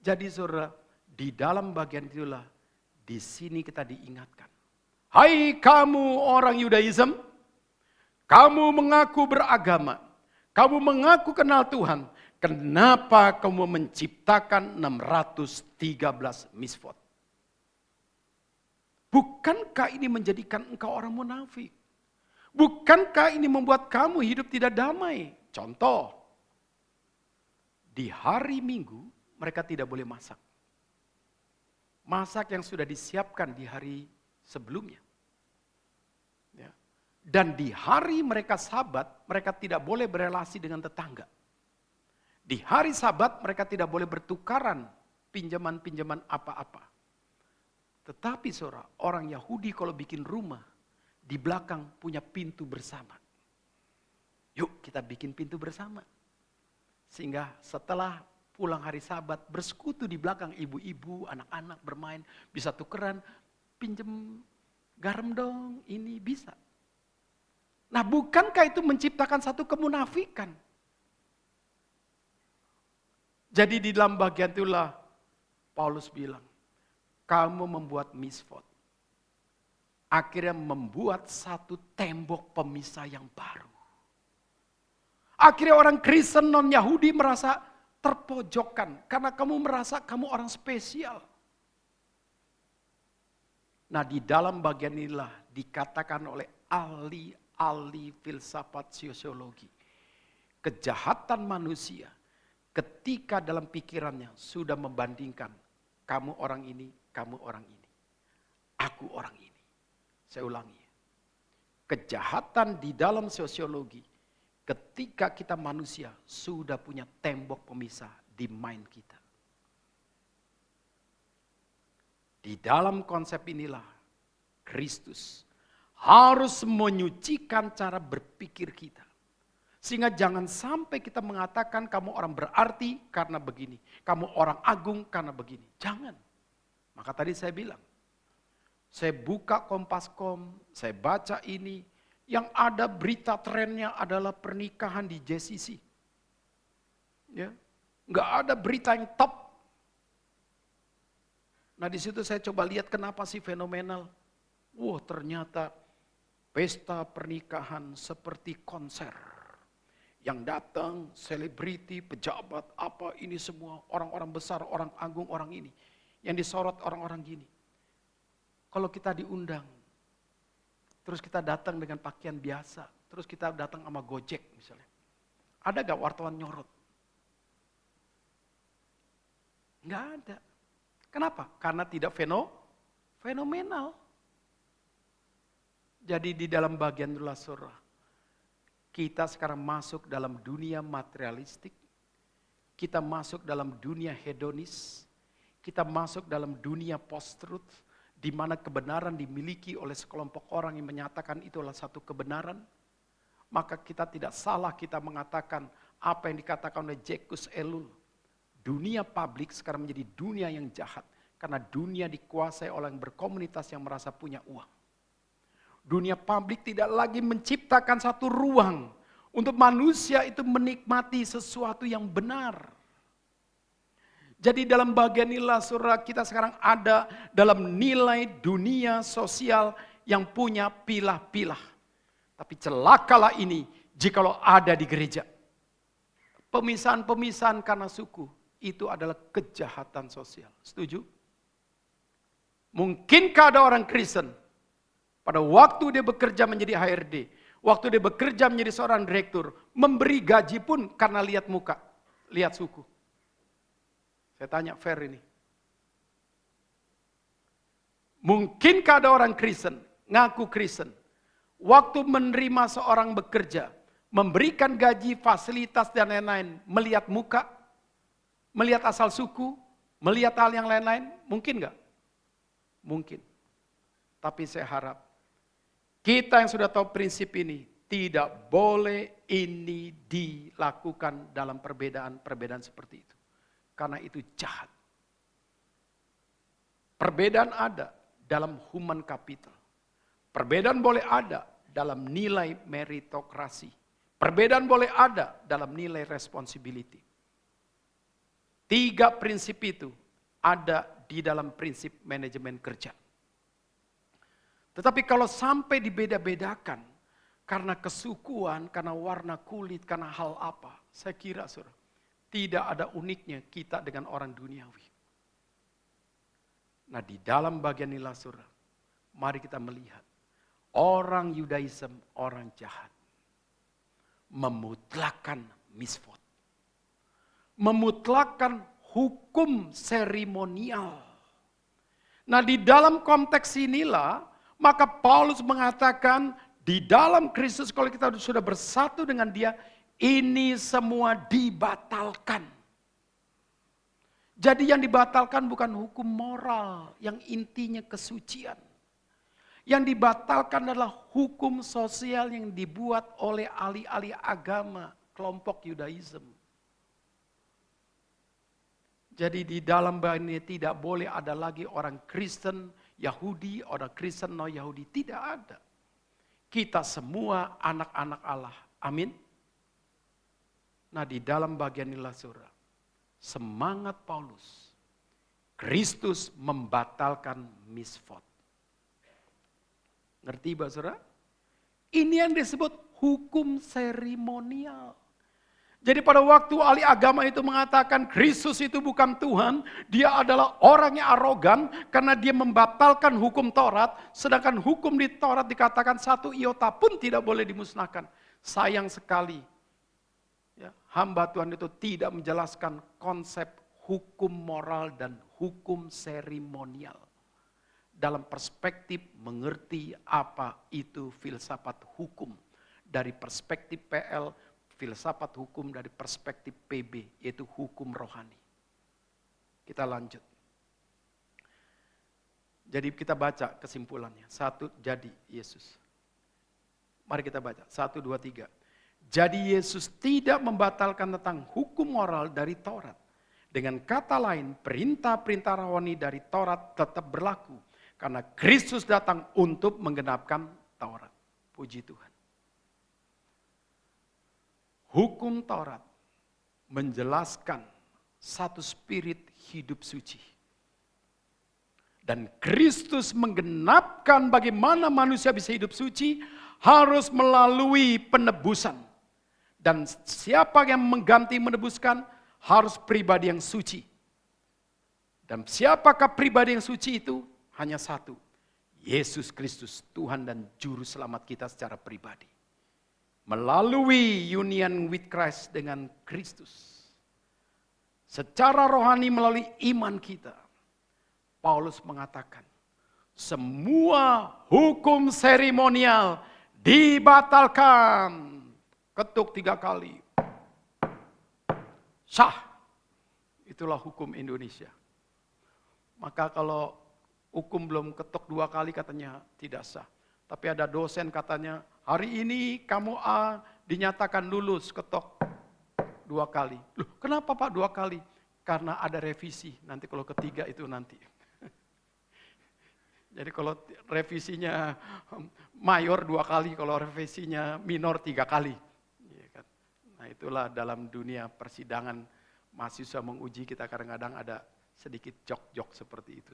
Jadi saudara, di dalam bagian itulah, di sini kita diingatkan. Hai kamu orang Yudaism, kamu mengaku beragama, kamu mengaku kenal Tuhan, kenapa kamu menciptakan 613 misfot? Bukankah ini menjadikan engkau orang munafik? Bukankah ini membuat kamu hidup tidak damai? Contoh, di hari Minggu mereka tidak boleh masak. Masak yang sudah disiapkan di hari sebelumnya. Ya. Dan di hari mereka Sabat, mereka tidak boleh berelasi dengan tetangga. Di hari Sabat mereka tidak boleh bertukaran pinjaman-pinjaman apa-apa. Tetapi saudara, orang Yahudi kalau bikin rumah, di belakang punya pintu bersama. Yuk kita bikin pintu bersama. Sehingga setelah pulang hari Sabat, bersekutu di belakang ibu-ibu, anak-anak bermain, bisa tukeran, pinjem garam dong, ini bisa. Nah bukankah itu menciptakan satu kemunafikan? Jadi di dalam bagian itulah Paulus bilang, kamu membuat misfot. Akhirnya membuat satu tembok pemisah yang baru. Akhirnya orang Kristen non-Yahudi merasa terpojokkan. Karena kamu merasa kamu orang spesial. Nah di dalam bagian inilah dikatakan oleh ahli filsafat sosiologi. Kejahatan manusia ketika dalam pikirannya sudah membandingkan. Kamu orang ini, kamu orang ini. Aku orang ini. Saya ulangi. Kejahatan di dalam sosiologi ketika kita manusia sudah punya tembok pemisah di mind kita. Di dalam konsep inilah Kristus harus menyucikan cara berpikir kita. Sehingga jangan sampai kita mengatakan kamu orang berarti karena begini. Kamu orang agung karena begini. Jangan. Maka tadi saya bilang. Saya buka Kompas.com, saya baca ini. Yang ada berita trennya adalah pernikahan di JCC. Ya, nggak ada berita yang top. Nah di situ saya coba lihat kenapa sih fenomenal. Wah ternyata pesta pernikahan seperti konser. Yang datang selebriti, pejabat, apa ini semua. Orang-orang besar, orang agung, orang ini. Yang disorot orang-orang gini. Kalau kita diundang, terus kita datang dengan pakaian biasa. Terus kita datang sama Gojek misalnya. Ada gak wartawan nyorot? Nggak ada. Kenapa? Karena tidak fenomenal. Jadi di dalam bagian itulah surah, kita sekarang masuk dalam dunia materialistik, kita masuk dalam dunia hedonis, kita masuk dalam dunia post-truth, di mana kebenaran dimiliki oleh sekelompok orang yang menyatakan itu adalah satu kebenaran. Maka kita tidak salah kita mengatakan apa yang dikatakan oleh Jacques Ellul. Dunia publik sekarang menjadi dunia yang jahat. Karena dunia dikuasai oleh yang berkomunitas yang merasa punya uang. Dunia publik tidak lagi menciptakan satu ruang untuk manusia itu menikmati sesuatu yang benar. Jadi dalam bagian inilah surah kita sekarang ada dalam nilai dunia sosial yang punya pilah-pilah. Tapi celakalah ini jikalau ada di gereja. Pemisahan-pemisahan karena suku itu adalah kejahatan sosial. Setuju? Mungkinkah ada orang Kristen pada waktu dia bekerja menjadi HRD, waktu dia bekerja menjadi seorang direktur, memberi gaji pun karena lihat muka, lihat suku? Saya tanya fair ini. Mungkinkah ada orang Kristen, ngaku Kristen, waktu menerima seorang bekerja, memberikan gaji, fasilitas dan lain-lain, melihat muka, melihat asal suku, melihat hal yang lain-lain, mungkin nggak? Mungkin. Tapi saya harap, kita yang sudah tahu prinsip ini, tidak boleh ini dilakukan dalam perbedaan-perbedaan seperti itu. Karena itu jahat. Perbedaan ada dalam human capital. Perbedaan boleh ada dalam nilai meritokrasi. Perbedaan boleh ada dalam nilai responsibility. 3 prinsip itu ada di dalam prinsip manajemen kerja. Tetapi kalau sampai dibeda-bedakan karena kesukuan, karena warna kulit, karena hal apa, saya kira saudara, tidak ada uniknya kita dengan orang duniawi. Nah di dalam bagian inilah saudara, mari kita melihat orang Yudaism, orang jahat, memutlakkan misfot, memutlakkan hukum seremonial. Nah di dalam konteks inilah, maka Paulus mengatakan di dalam Kristus kalau kita sudah bersatu dengan dia, ini semua dibatalkan. Jadi yang dibatalkan bukan hukum moral yang intinya kesucian. Yang dibatalkan adalah hukum sosial yang dibuat oleh ahli-ahli agama kelompok Yudaism. Jadi di dalam bagian ini tidak boleh ada lagi orang Kristen Yahudi, orang Kristen non Yahudi, tidak ada. Kita semua anak-anak Allah. Amin. Nah di dalam bagian inilah saudara, semangat Paulus, Kristus membatalkan misfot. Ngerti Pak saudara? Ini yang disebut hukum seremonial. Jadi pada waktu ahli agama itu mengatakan Kristus itu bukan Tuhan, dia adalah orang yang arogan karena dia membatalkan hukum Taurat, sedangkan hukum di Taurat dikatakan 1 iota pun tidak boleh dimusnahkan. Sayang sekali, ya, hamba Tuhan itu tidak menjelaskan konsep hukum moral dan hukum seremonial. Dalam perspektif mengerti apa itu filsafat hukum. Dari perspektif PL, filsafat hukum dari perspektif PB, yaitu hukum rohani. Kita lanjut. Jadi kita baca kesimpulannya. 1, jadi Yesus. Mari kita baca. 1, 2, 3. Jadi Yesus tidak membatalkan tentang hukum moral dari Taurat. Dengan kata lain, perintah-perintah rohani dari Taurat tetap berlaku. Karena Kristus datang untuk menggenapkan Taurat. Puji Tuhan. Hukum Taurat menjelaskan satu spirit hidup suci. Dan Kristus menggenapkan bagaimana manusia bisa hidup suci harus melalui penebusan. Dan siapa yang mengganti menebuskan harus pribadi yang suci. Dan siapakah pribadi yang suci itu? Hanya satu. Yesus Kristus, Tuhan dan Juru Selamat kita secara pribadi. Melalui union with Christ dengan Kristus. Secara rohani melalui iman kita. Paulus mengatakan, semua hukum seremonial dibatalkan. Ketuk 3 kali. Sah. Itulah hukum Indonesia. Maka kalau hukum belum ketuk 2 kali katanya tidak sah. Tapi ada dosen katanya, hari ini kamu A dinyatakan lulus, ketok 2 kali. Loh, kenapa Pak 2 kali? Karena ada revisi, nanti kalau ketiga itu nanti. Jadi kalau revisinya mayor 2 kali, kalau revisinya minor 3 kali. Nah itulah dalam dunia persidangan mahasiswa menguji kita kadang-kadang ada sedikit jok-jok seperti itu.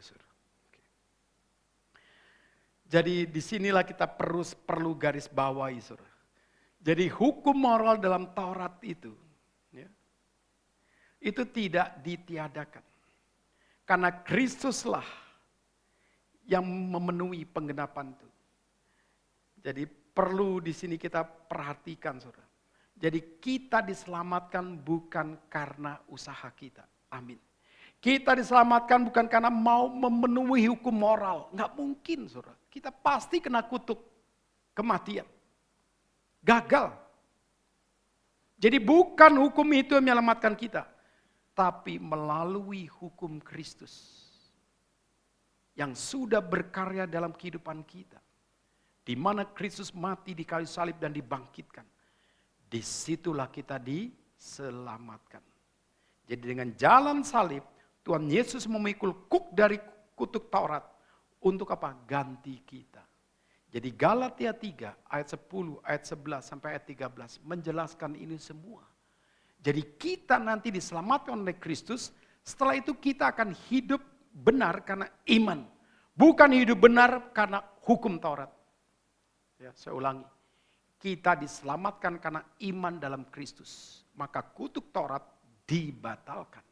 Jadi disinilah kita perlu garis bawahi, saudara. Jadi hukum moral dalam Taurat itu, itu tidak ditiadakan. Karena Kristuslah yang memenuhi penggenapan itu. Jadi perlu di sini kita perhatikan, saudara. Jadi kita diselamatkan bukan karena usaha kita. Amin. Kita diselamatkan bukan karena mau memenuhi hukum moral. Enggak mungkin, saudara. Kita pasti kena kutuk kematian. Gagal. Jadi bukan hukum itu yang menyelamatkan kita. Tapi melalui hukum Kristus. Yang sudah berkarya dalam kehidupan kita. Di mana Kristus mati di kayu salib dan dibangkitkan. Disitulah kita diselamatkan. Jadi dengan jalan salib, Tuhan Yesus memikul kuk dari kutuk Taurat. Untuk apa? Ganti kita. Jadi Galatia 3 ayat 10, ayat 11 sampai ayat 13 menjelaskan ini semua. Jadi kita nanti diselamatkan oleh Kristus, setelah itu kita akan hidup benar karena iman. Bukan hidup benar karena hukum Taurat. Ya, saya ulangi. Kita diselamatkan karena iman dalam Kristus. Maka kutuk Taurat dibatalkan.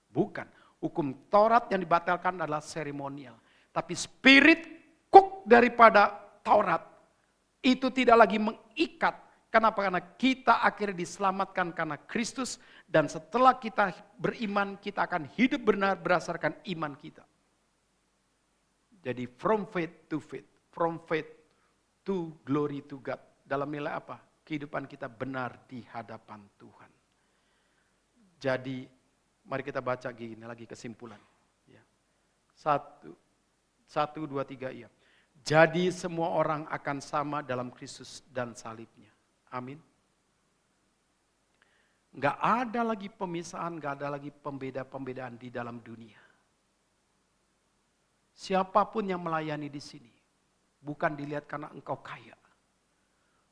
Bukan. Hukum Taurat yang dibatalkan adalah seremonial. Tapi spirit kuk daripada Taurat itu tidak lagi mengikat. Kenapa? Karena kita akhirnya diselamatkan karena Kristus. Dan setelah kita beriman, kita akan hidup benar berdasarkan iman kita. Jadi from faith to faith. From faith to glory to God. Dalam nilai apa? Kehidupan kita benar di hadapan Tuhan. Jadi mari kita baca gini lagi kesimpulan. Ya. 1, 2, 3 iya. Jadi semua orang akan sama dalam Kristus dan salibnya. Amin. Enggak ada lagi pemisahan, enggak ada lagi pembeda-pembedaan di dalam dunia. Siapapun yang melayani di sini, bukan dilihat karena engkau kaya.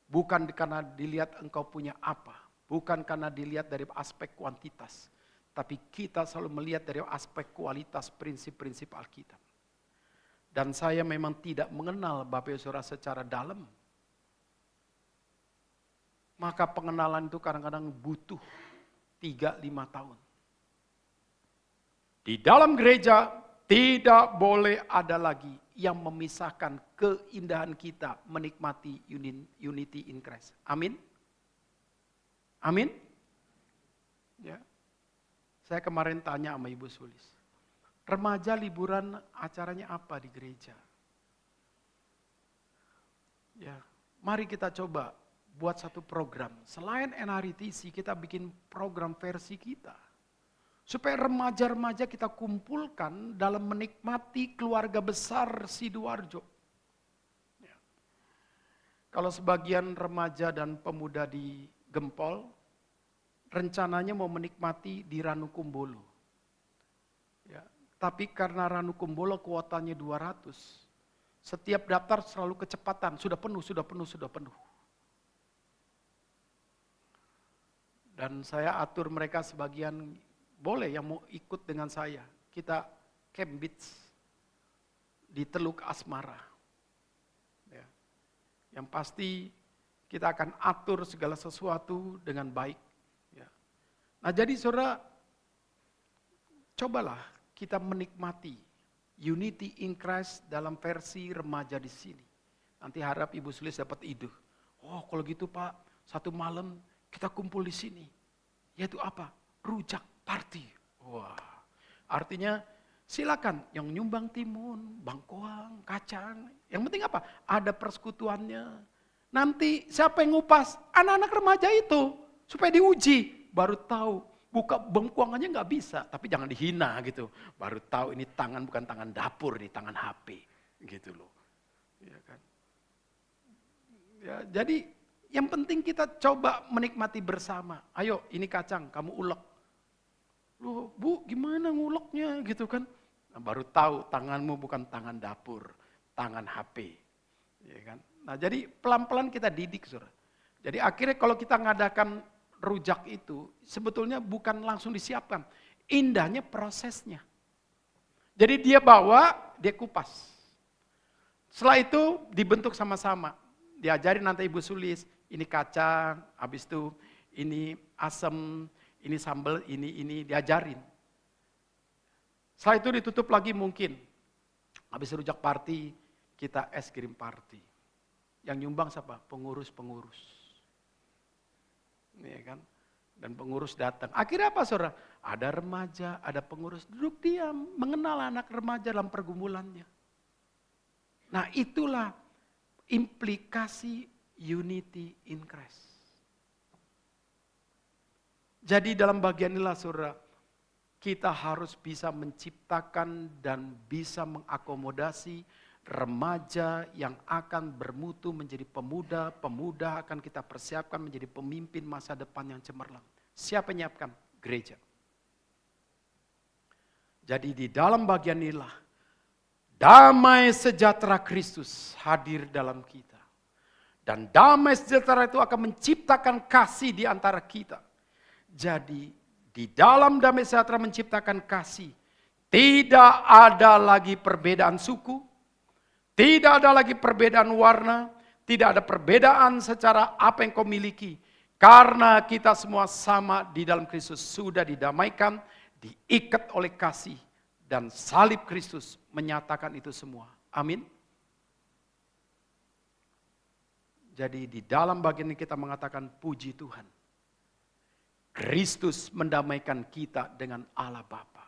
Bukan karena dilihat engkau punya apa. Bukan karena dilihat dari aspek kuantitas. Tapi kita selalu melihat dari aspek kualitas prinsip-prinsip Alkitab. Dan saya memang tidak mengenal Bapak Ibu Saudara secara dalam. Maka pengenalan itu kadang-kadang butuh 3-5 tahun. Di dalam gereja tidak boleh ada lagi yang memisahkan keindahan kita menikmati unity in Christ. Amin? Amin? Ya. Saya kemarin tanya sama Ibu Sulis. Remaja liburan acaranya apa di gereja? Ya, mari kita coba buat satu program. Selain NRITC, kita bikin program versi kita. Supaya remaja-remaja kita kumpulkan dalam menikmati keluarga besar Sidoarjo. Ya. Kalau sebagian remaja dan pemuda di Gempol, rencananya mau menikmati di Ranukumbolo. Ya. Tapi karena Ranukumbolo kuotanya 200, setiap daftar selalu kecepatan, sudah penuh. Dan saya atur mereka sebagian boleh yang mau ikut dengan saya. Kita Camp Beach. di Teluk Asmara. Ya. Yang pasti kita akan atur segala sesuatu dengan baik. Ya. Nah jadi saudara, cobalah kita menikmati Unity in Christ dalam versi remaja di sini. Nanti harap Ibu Sulis dapat ide. Oh kalau gitu Pak, satu malam kita kumpul di sini. Yaitu apa? Rujak party. Wah, artinya silakan yang nyumbang timun, bangkoang, kacang. Yang penting apa? Ada persekutuannya. Nanti siapa yang ngupas? Anak-anak remaja itu. Supaya diuji. Baru tahu. Buka bengkuangannya nggak bisa. Tapi jangan dihina gitu. Baru tahu ini tangan bukan tangan dapur. Ini tangan HP. Gitu loh. Ya kan? Ya, jadi yang penting kita coba menikmati bersama. Ayo ini kacang kamu ulek. Loh Bu gimana nguleknya gitu kan. Nah, baru tahu tanganmu bukan tangan dapur. Tangan HP. Ya kan? Nah jadi pelan-pelan kita didik saudara. Jadi akhirnya kalau kita ngadakan rujak itu sebetulnya bukan langsung disiapkan. Indahnya prosesnya. Jadi dia bawa, dia kupas. Setelah itu dibentuk sama-sama. Diajarin nanti Ibu Sulis, ini kacang, habis itu ini asam, ini sambal, ini diajarin. Setelah itu ditutup lagi mungkin. Habis rujak party, kita es krim party. Yang nyumbang siapa? Pengurus-pengurus. Ya kan? Dan pengurus datang. Akhirnya apa saudara? Ada remaja, ada pengurus duduk diam, mengenal anak remaja dalam pergumulannya. Nah itulah implikasi unity in Christ. Jadi dalam bagian inilah saudara, kita harus bisa menciptakan dan bisa mengakomodasi remaja yang akan bermutu menjadi pemuda, pemuda akan kita persiapkan menjadi pemimpin masa depan yang cemerlang. Siapa yang menyiapkan? Gereja. Jadi di dalam bagian inilah damai sejahtera Kristus hadir dalam kita. Dan damai sejahtera itu akan menciptakan kasih di antara kita. Jadi di dalam damai sejahtera menciptakan kasih, tidak ada lagi perbedaan suku, tidak ada lagi perbedaan warna, tidak ada perbedaan secara apa yang kau miliki. Karena kita semua sama di dalam Kristus, sudah didamaikan, diikat oleh kasih. Dan salib Kristus menyatakan itu semua. Amin. Jadi di dalam bagian ini kita mengatakan puji Tuhan. Kristus mendamaikan kita dengan Allah Bapa.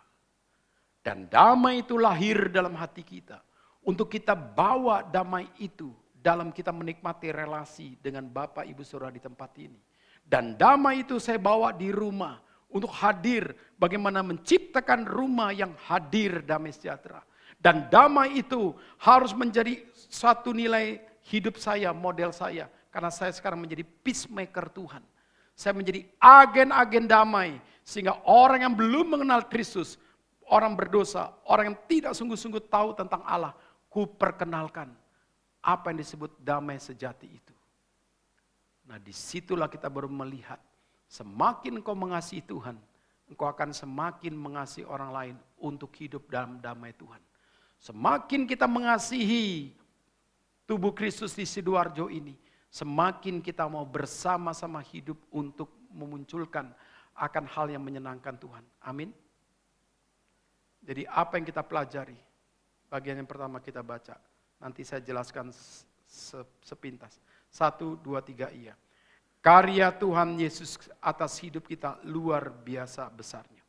Dan damai itu lahir dalam hati kita. Untuk kita bawa damai itu dalam kita menikmati relasi dengan Bapak Ibu Saudara di tempat ini. Dan damai itu saya bawa di rumah untuk hadir bagaimana menciptakan rumah yang hadir damai sejahtera. Dan damai itu harus menjadi satu nilai hidup saya, model saya. Karena saya sekarang menjadi peacemaker Tuhan. Saya menjadi agen-agen damai sehingga orang yang belum mengenal Kristus, orang berdosa, orang yang tidak sungguh-sungguh tahu tentang Allah, ku perkenalkan apa yang disebut damai sejati itu. Nah disitulah kita baru melihat, semakin engkau mengasihi Tuhan, engkau akan semakin mengasihi orang lain untuk hidup dalam damai Tuhan. Semakin kita mengasihi tubuh Kristus di Sidoarjo ini, semakin kita mau bersama-sama hidup untuk memunculkan akan hal yang menyenangkan Tuhan. Amin. Jadi apa yang kita pelajari? Bagian yang pertama kita baca. Nanti saya jelaskan sepintas. 1, 2, 3 iya. Karya Tuhan Yesus atas hidup kita luar biasa besarnya.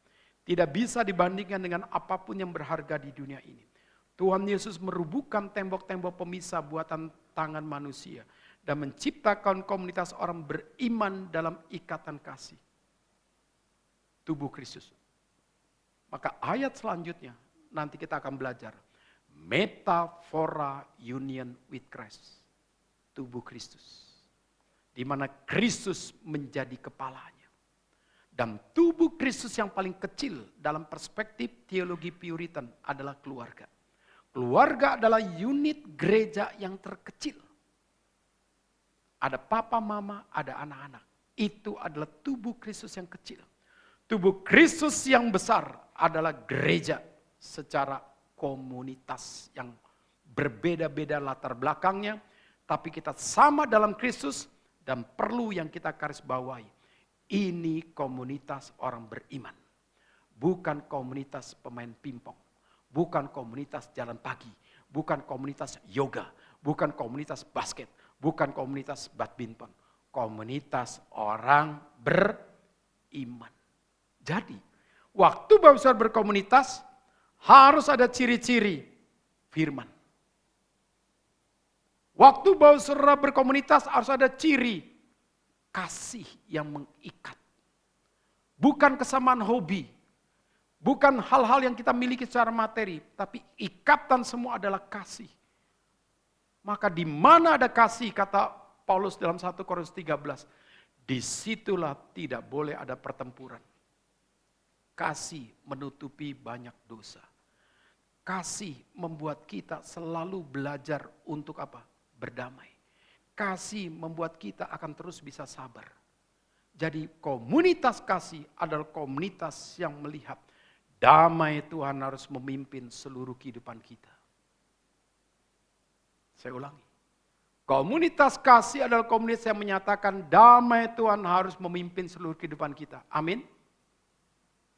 Tidak bisa dibandingkan dengan apapun yang berharga di dunia ini. Tuhan Yesus merubuhkan tembok-tembok pemisah buatan tangan manusia. Dan menciptakan komunitas orang beriman dalam ikatan kasih. Tubuh Kristus. Maka ayat selanjutnya nanti kita akan belajar. Metafora union with Christ. Tubuh Kristus. Di mana Kristus menjadi kepalanya. Dan tubuh Kristus yang paling kecil dalam perspektif teologi Puritan adalah keluarga. Keluarga adalah unit gereja yang terkecil. Ada papa, mama, ada anak-anak. Itu adalah tubuh Kristus yang kecil. Tubuh Kristus yang besar adalah gereja secara komunitas yang berbeda-beda latar belakangnya, tapi kita sama dalam Kristus dan perlu yang kita garis bawahi. Ini komunitas orang beriman. Bukan komunitas pemain pingpong. Bukan komunitas jalan pagi. Bukan komunitas yoga. Bukan komunitas basket. Bukan komunitas badminton. Komunitas orang beriman. Jadi, waktu Bapak Saudara berkomunitas, harus ada ciri-ciri firman. Waktu Bapak Saudara berkomunitas, harus ada ciri kasih yang mengikat. Bukan kesamaan hobi. Bukan hal-hal yang kita miliki secara materi. Tapi ikatan semua adalah kasih. Maka di mana ada kasih, kata Paulus dalam 1 Korintus 13. Disitulah tidak boleh ada pertempuran. Kasih menutupi banyak dosa. Kasih membuat kita selalu belajar untuk apa? Berdamai. Kasih membuat kita akan terus bisa sabar. Jadi komunitas kasih adalah komunitas yang melihat damai Tuhan harus memimpin seluruh kehidupan kita. Saya ulangi. Komunitas kasih adalah komunitas yang menyatakan damai Tuhan harus memimpin seluruh kehidupan kita. Amin.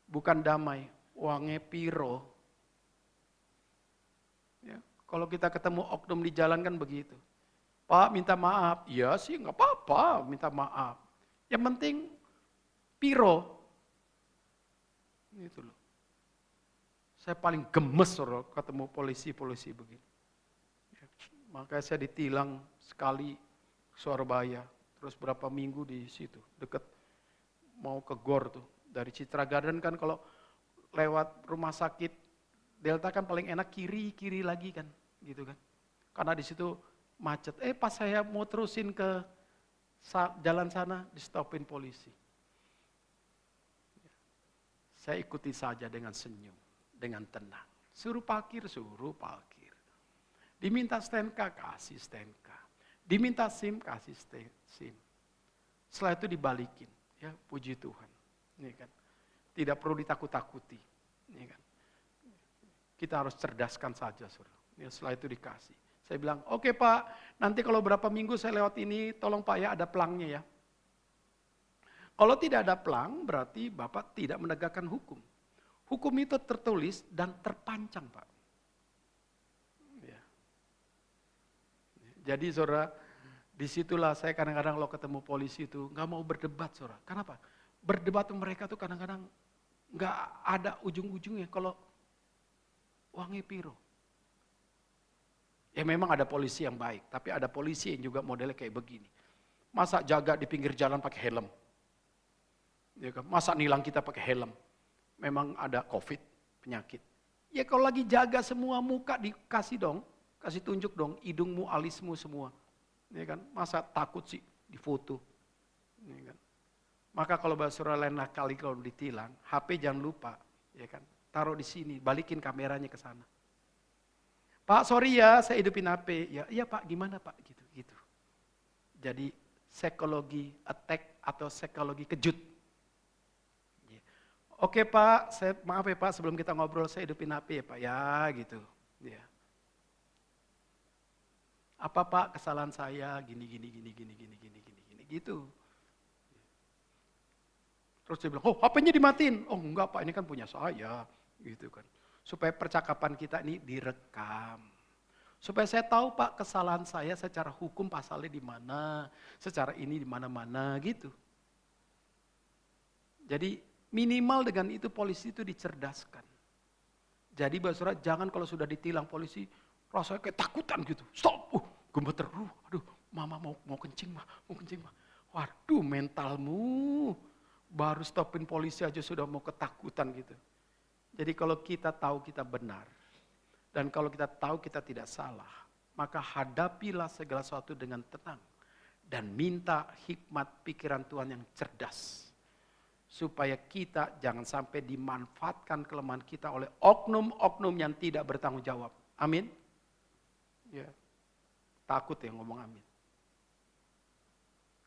Bukan damai, uangnya piro. Ya, kalau kita ketemu oknum di jalan kan begitu. Pak minta maaf, iya sih nggak apa-apa minta maaf. Yang penting piro. Itu loh. Saya paling gemes loh ketemu polisi-polisi begini. Ya, makanya saya ditilang sekali Surabaya, terus berapa minggu di situ, deket mau ke GOR tuh. Dari Citra Garden kan kalau lewat rumah sakit Delta kan paling enak kiri lagi kan, gitu kan. Karena di situ macet. Pas saya mau terusin ke jalan sana, di stopin polisi. Saya ikuti saja dengan senyum, dengan tenang. Suruh parkir. Diminta STNK, kasih STNK. Diminta SIM, kasih SIM. Setelah itu dibalikin, ya puji Tuhan. Ini kan. Tidak perlu ditakut-takuti. Ini kan. Kita harus cerdaskan saja, Saudara. Ya, setelah itu dikasih. Saya bilang, oke Pak, nanti kalau berapa minggu saya lewat ini, tolong Pak ya ada pelangnya ya. Kalau tidak ada pelang, berarti Bapak tidak menegakkan hukum. Hukum itu tertulis dan terpancang, Pak. Ya. Jadi Saudara, disitulah saya kadang-kadang kalau ketemu polisi itu nggak mau berdebat, Saudara. Kenapa? Berdebat mereka tuh kadang-kadang nggak ada ujung-ujungnya kalau uangnya piro. Ya memang ada polisi yang baik, tapi ada polisi yang juga modelnya kayak begini. Masa jaga di pinggir jalan pakai helm? Ya kan? Masa nilang kita pakai helm? Memang ada COVID, penyakit. Ya kalau lagi jaga semua muka dikasih dong, kasih tunjuk dong, hidungmu, alismu semua. Ya kan? Masa takut sih difoto? Ya kan? Maka kalau bahasa lain kali kalau ditilang, HP jangan lupa, ya kan? Taruh di sini, balikin kameranya ke sana. Pak, sorry ya, saya hidupin HP. Ya, iya Pak, gimana Pak? Gitu. Jadi psikologi attack atau psikologi kejut. Oke Pak, maaf ya Pak, sebelum kita ngobrol saya hidupin HP ya Pak. Ya, gitu. Ya. Apa Pak kesalahan saya? Gini, gitu. Terus dia bilang, oh HP-nya dimatiin. Oh enggak Pak, ini kan punya saya. Gitu kan. Supaya percakapan kita ini direkam. Supaya saya tahu Pak kesalahan saya secara hukum pasalnya di mana, secara ini di mana-mana gitu. Jadi minimal dengan itu polisi itu dicerdaskan. Jadi Saudara jangan kalau sudah ditilang polisi rasanya kayak takutan gitu. Stop, gemeter, aduh mama mau kencing mah. Waduh mentalmu baru stopin polisi aja sudah mau ketakutan gitu. Jadi kalau kita tahu kita benar, dan kalau kita tahu kita tidak salah, maka hadapilah segala sesuatu dengan tenang. Dan minta hikmat pikiran Tuhan yang cerdas. Supaya kita jangan sampai dimanfaatkan kelemahan kita oleh oknum-oknum yang tidak bertanggung jawab. Amin? Ya. Takut ya ngomong amin.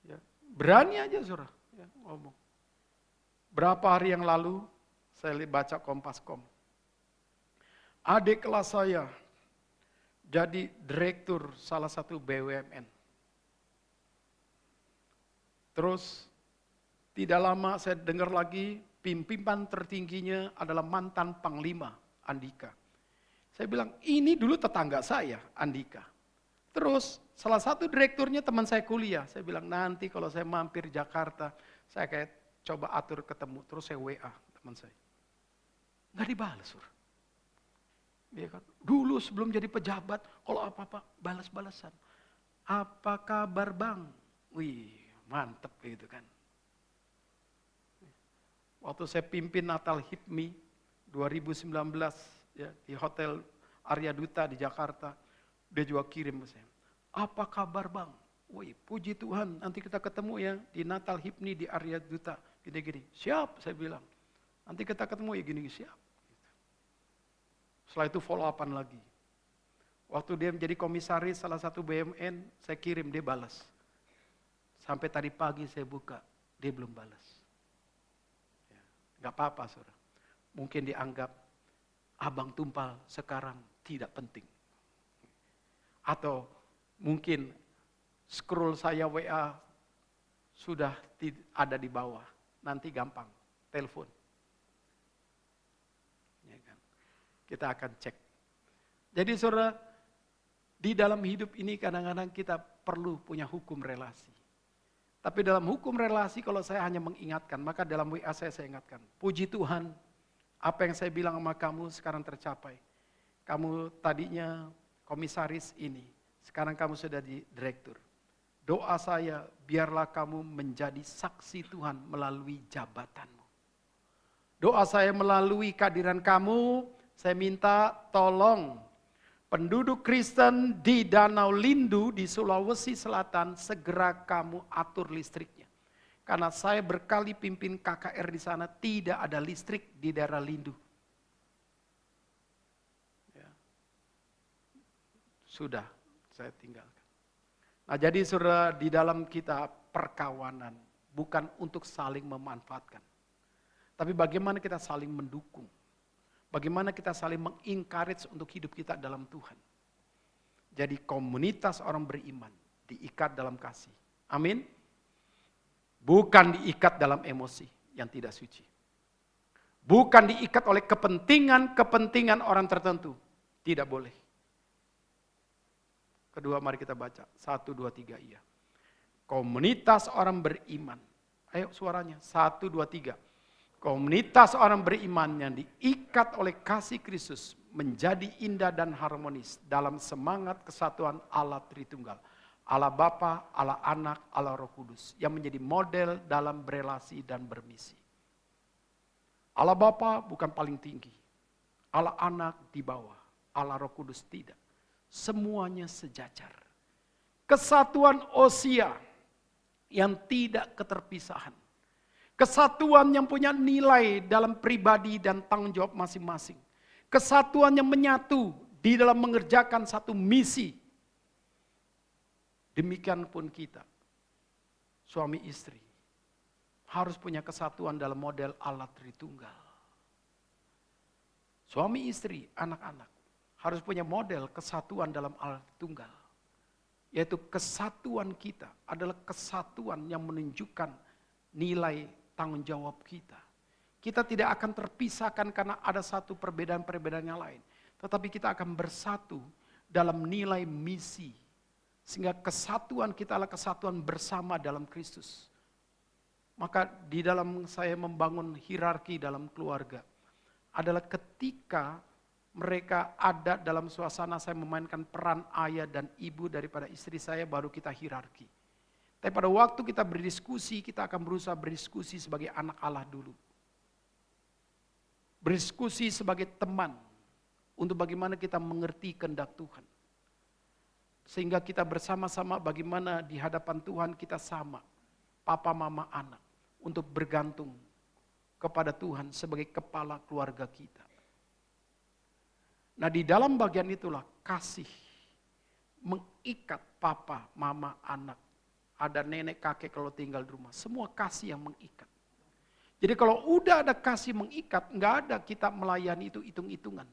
Ya. Berani aja Saudara ya, ngomong. Berapa hari yang lalu, saya baca Kompas.com. Adik kelas saya jadi direktur salah satu BUMN. Terus tidak lama saya dengar lagi pimpinan tertingginya adalah mantan Panglima Andika. Saya bilang, ini dulu tetangga saya, Andika. Terus salah satu direkturnya teman saya kuliah. Saya bilang, nanti kalau saya mampir Jakarta, saya kayak coba atur ketemu. Terus saya WA teman saya. Nggak dibalas, Sur. Dia kan, dulu sebelum jadi pejabat, kalau apa-apa balas-balasan. Apa kabar Bang? Wih, mantep gitu kan. Waktu saya pimpin Natal HIPMI 2019 ya, di Hotel Arya Duta di Jakarta, dia juga kirim ke saya. Apa kabar Bang? Wih, puji Tuhan, nanti kita ketemu ya di Natal HIPMI di Arya Duta. Gini-gini, siap saya bilang. Nanti kita ketemu ya gini, siap. Setelah itu follow upan lagi. Waktu dia menjadi komisaris salah satu BUMN, saya kirim, dia balas. Sampai tadi pagi saya buka, dia belum balas. Ya, gak apa-apa saudara. Mungkin dianggap Abang Tumpal sekarang tidak penting. Atau mungkin scroll saya WA sudah ada di bawah. Nanti gampang, telepon. Ya kan? Kita akan cek. Jadi saudara, di dalam hidup ini kadang-kadang kita perlu punya hukum relasi. Tapi dalam hukum relasi kalau saya hanya mengingatkan, maka dalam WA saya ingatkan. Puji Tuhan, apa yang saya bilang sama kamu sekarang tercapai. Kamu tadinya komisaris ini, sekarang kamu sudah di direktur. Doa saya, biarlah kamu menjadi saksi Tuhan melalui jabatanmu. Doa saya melalui kehadiran kamu, saya minta tolong penduduk Kristen di Danau Lindu di Sulawesi Selatan segera kamu atur listriknya. Karena saya berkali pimpin KKR di sana tidak ada listrik di daerah Lindu. Ya. Sudah saya tinggalkan. Nah jadi saudara di dalam kita perkawanan bukan untuk saling memanfaatkan. Tapi bagaimana kita saling mendukung. Bagaimana kita saling mengencourage untuk hidup kita dalam Tuhan. Jadi komunitas orang beriman diikat dalam kasih. Amin. Bukan diikat dalam emosi yang tidak suci. Bukan diikat oleh kepentingan orang tertentu. Tidak boleh. Kedua mari kita baca. 1, 2, 3 iya. Komunitas orang beriman. Ayo suaranya. 1, 2, 3. Komunitas orang beriman yang diikat oleh kasih Kristus menjadi indah dan harmonis dalam semangat kesatuan Allah Tritunggal. Allah Bapa, Allah Anak, Allah Roh Kudus yang menjadi model dalam berelasi dan bermisi. Allah Bapa bukan paling tinggi. Allah Anak di bawah. Allah Roh Kudus tidak. Semuanya sejajar. Kesatuan Osia yang tidak keterpisahan. Kesatuan yang punya nilai dalam pribadi dan tanggung jawab masing-masing. Kesatuan yang menyatu di dalam mengerjakan satu misi. Demikian pun kita, suami istri, harus punya kesatuan dalam model Allah Tritunggal. Suami istri, anak-anak, harus punya model kesatuan dalam Allah Tunggal. Yaitu kesatuan kita adalah kesatuan yang menunjukkan nilai tanggung jawab kita. Kita tidak akan terpisahkan karena ada satu perbedaan-perbedaan yang lain. Tetapi kita akan bersatu dalam nilai misi. Sehingga kesatuan kita adalah kesatuan bersama dalam Kristus. Maka di dalam saya membangun hierarki dalam keluarga. Adalah ketika mereka ada dalam suasana saya memainkan peran ayah dan ibu daripada istri saya baru kita hierarki. Tapi pada waktu kita berdiskusi, kita akan berusaha berdiskusi sebagai anak Allah dulu. Berdiskusi sebagai teman untuk bagaimana kita mengerti kehendak Tuhan. Sehingga kita bersama-sama bagaimana di hadapan Tuhan kita sama. Papa, mama, anak. Untuk bergantung kepada Tuhan sebagai kepala keluarga kita. Nah di dalam bagian itulah kasih mengikat papa, mama, anak. Ada nenek, kakek kalau tinggal di rumah. Semua kasih yang mengikat. Jadi kalau udah ada kasih mengikat, nggak ada kita melayani itu hitung-hitungan.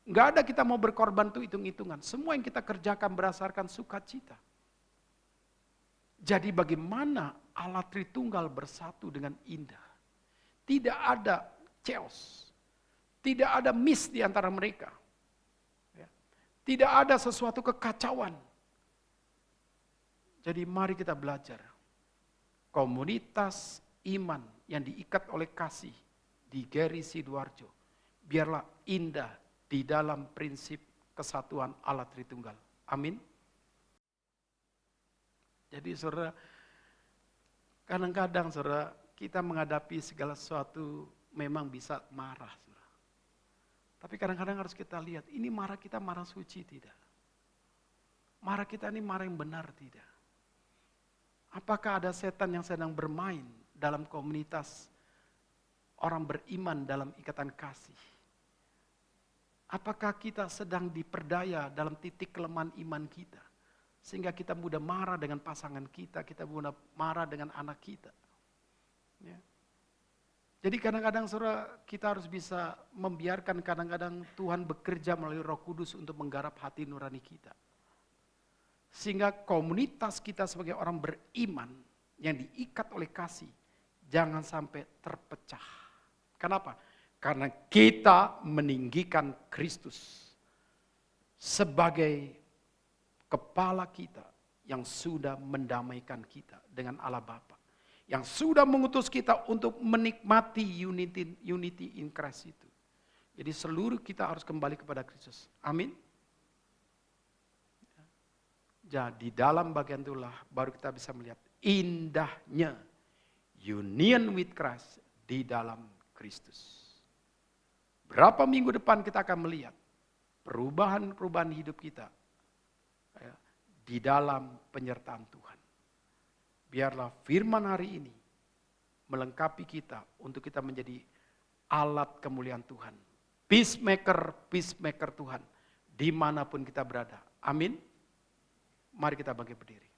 Nggak ada kita mau berkorban tuh hitung-hitungan. Semua yang kita kerjakan berdasarkan sukacita. Jadi bagaimana Allah Tritunggal bersatu dengan indah. Tidak ada chaos. Tidak ada miss di antara mereka. Ya. Tidak ada sesuatu kekacauan. Jadi mari kita belajar. Komunitas iman yang diikat oleh kasih di Geri Sidoarjo. Biarlah indah di dalam prinsip kesatuan Allah Tritunggal. Amin. Jadi saudara, kadang-kadang saudara, kita menghadapi segala sesuatu memang bisa marah. Saudara. Tapi kadang-kadang harus kita lihat, ini marah kita marah suci tidak? Marah kita ini marah yang benar tidak? Apakah ada setan yang sedang bermain dalam komunitas orang beriman dalam ikatan kasih? Apakah kita sedang diperdaya dalam titik kelemahan iman kita? Sehingga kita mudah marah dengan pasangan kita mudah marah dengan anak kita. Ya. Jadi kadang-kadang saudara, kita harus bisa membiarkan kadang-kadang Tuhan bekerja melalui Roh Kudus untuk menggarap hati nurani kita. Sehingga komunitas kita sebagai orang beriman yang diikat oleh kasih, jangan sampai terpecah. Kenapa? Karena kita meninggikan Kristus sebagai kepala kita yang sudah mendamaikan kita dengan Allah Bapa. Yang sudah mengutus kita untuk menikmati unity in Christ itu. Jadi seluruh kita harus kembali kepada Kristus. Amin. Jadi dalam bagian itulah baru kita bisa melihat indahnya union with Christ di dalam Kristus. Berapa minggu depan kita akan melihat perubahan-perubahan hidup kita ya, di dalam penyertaan Tuhan. Biarlah firman hari ini melengkapi kita untuk kita menjadi alat kemuliaan Tuhan. Peacemaker Tuhan dimanapun kita berada. Amin. Mari kita bangkit berdiri.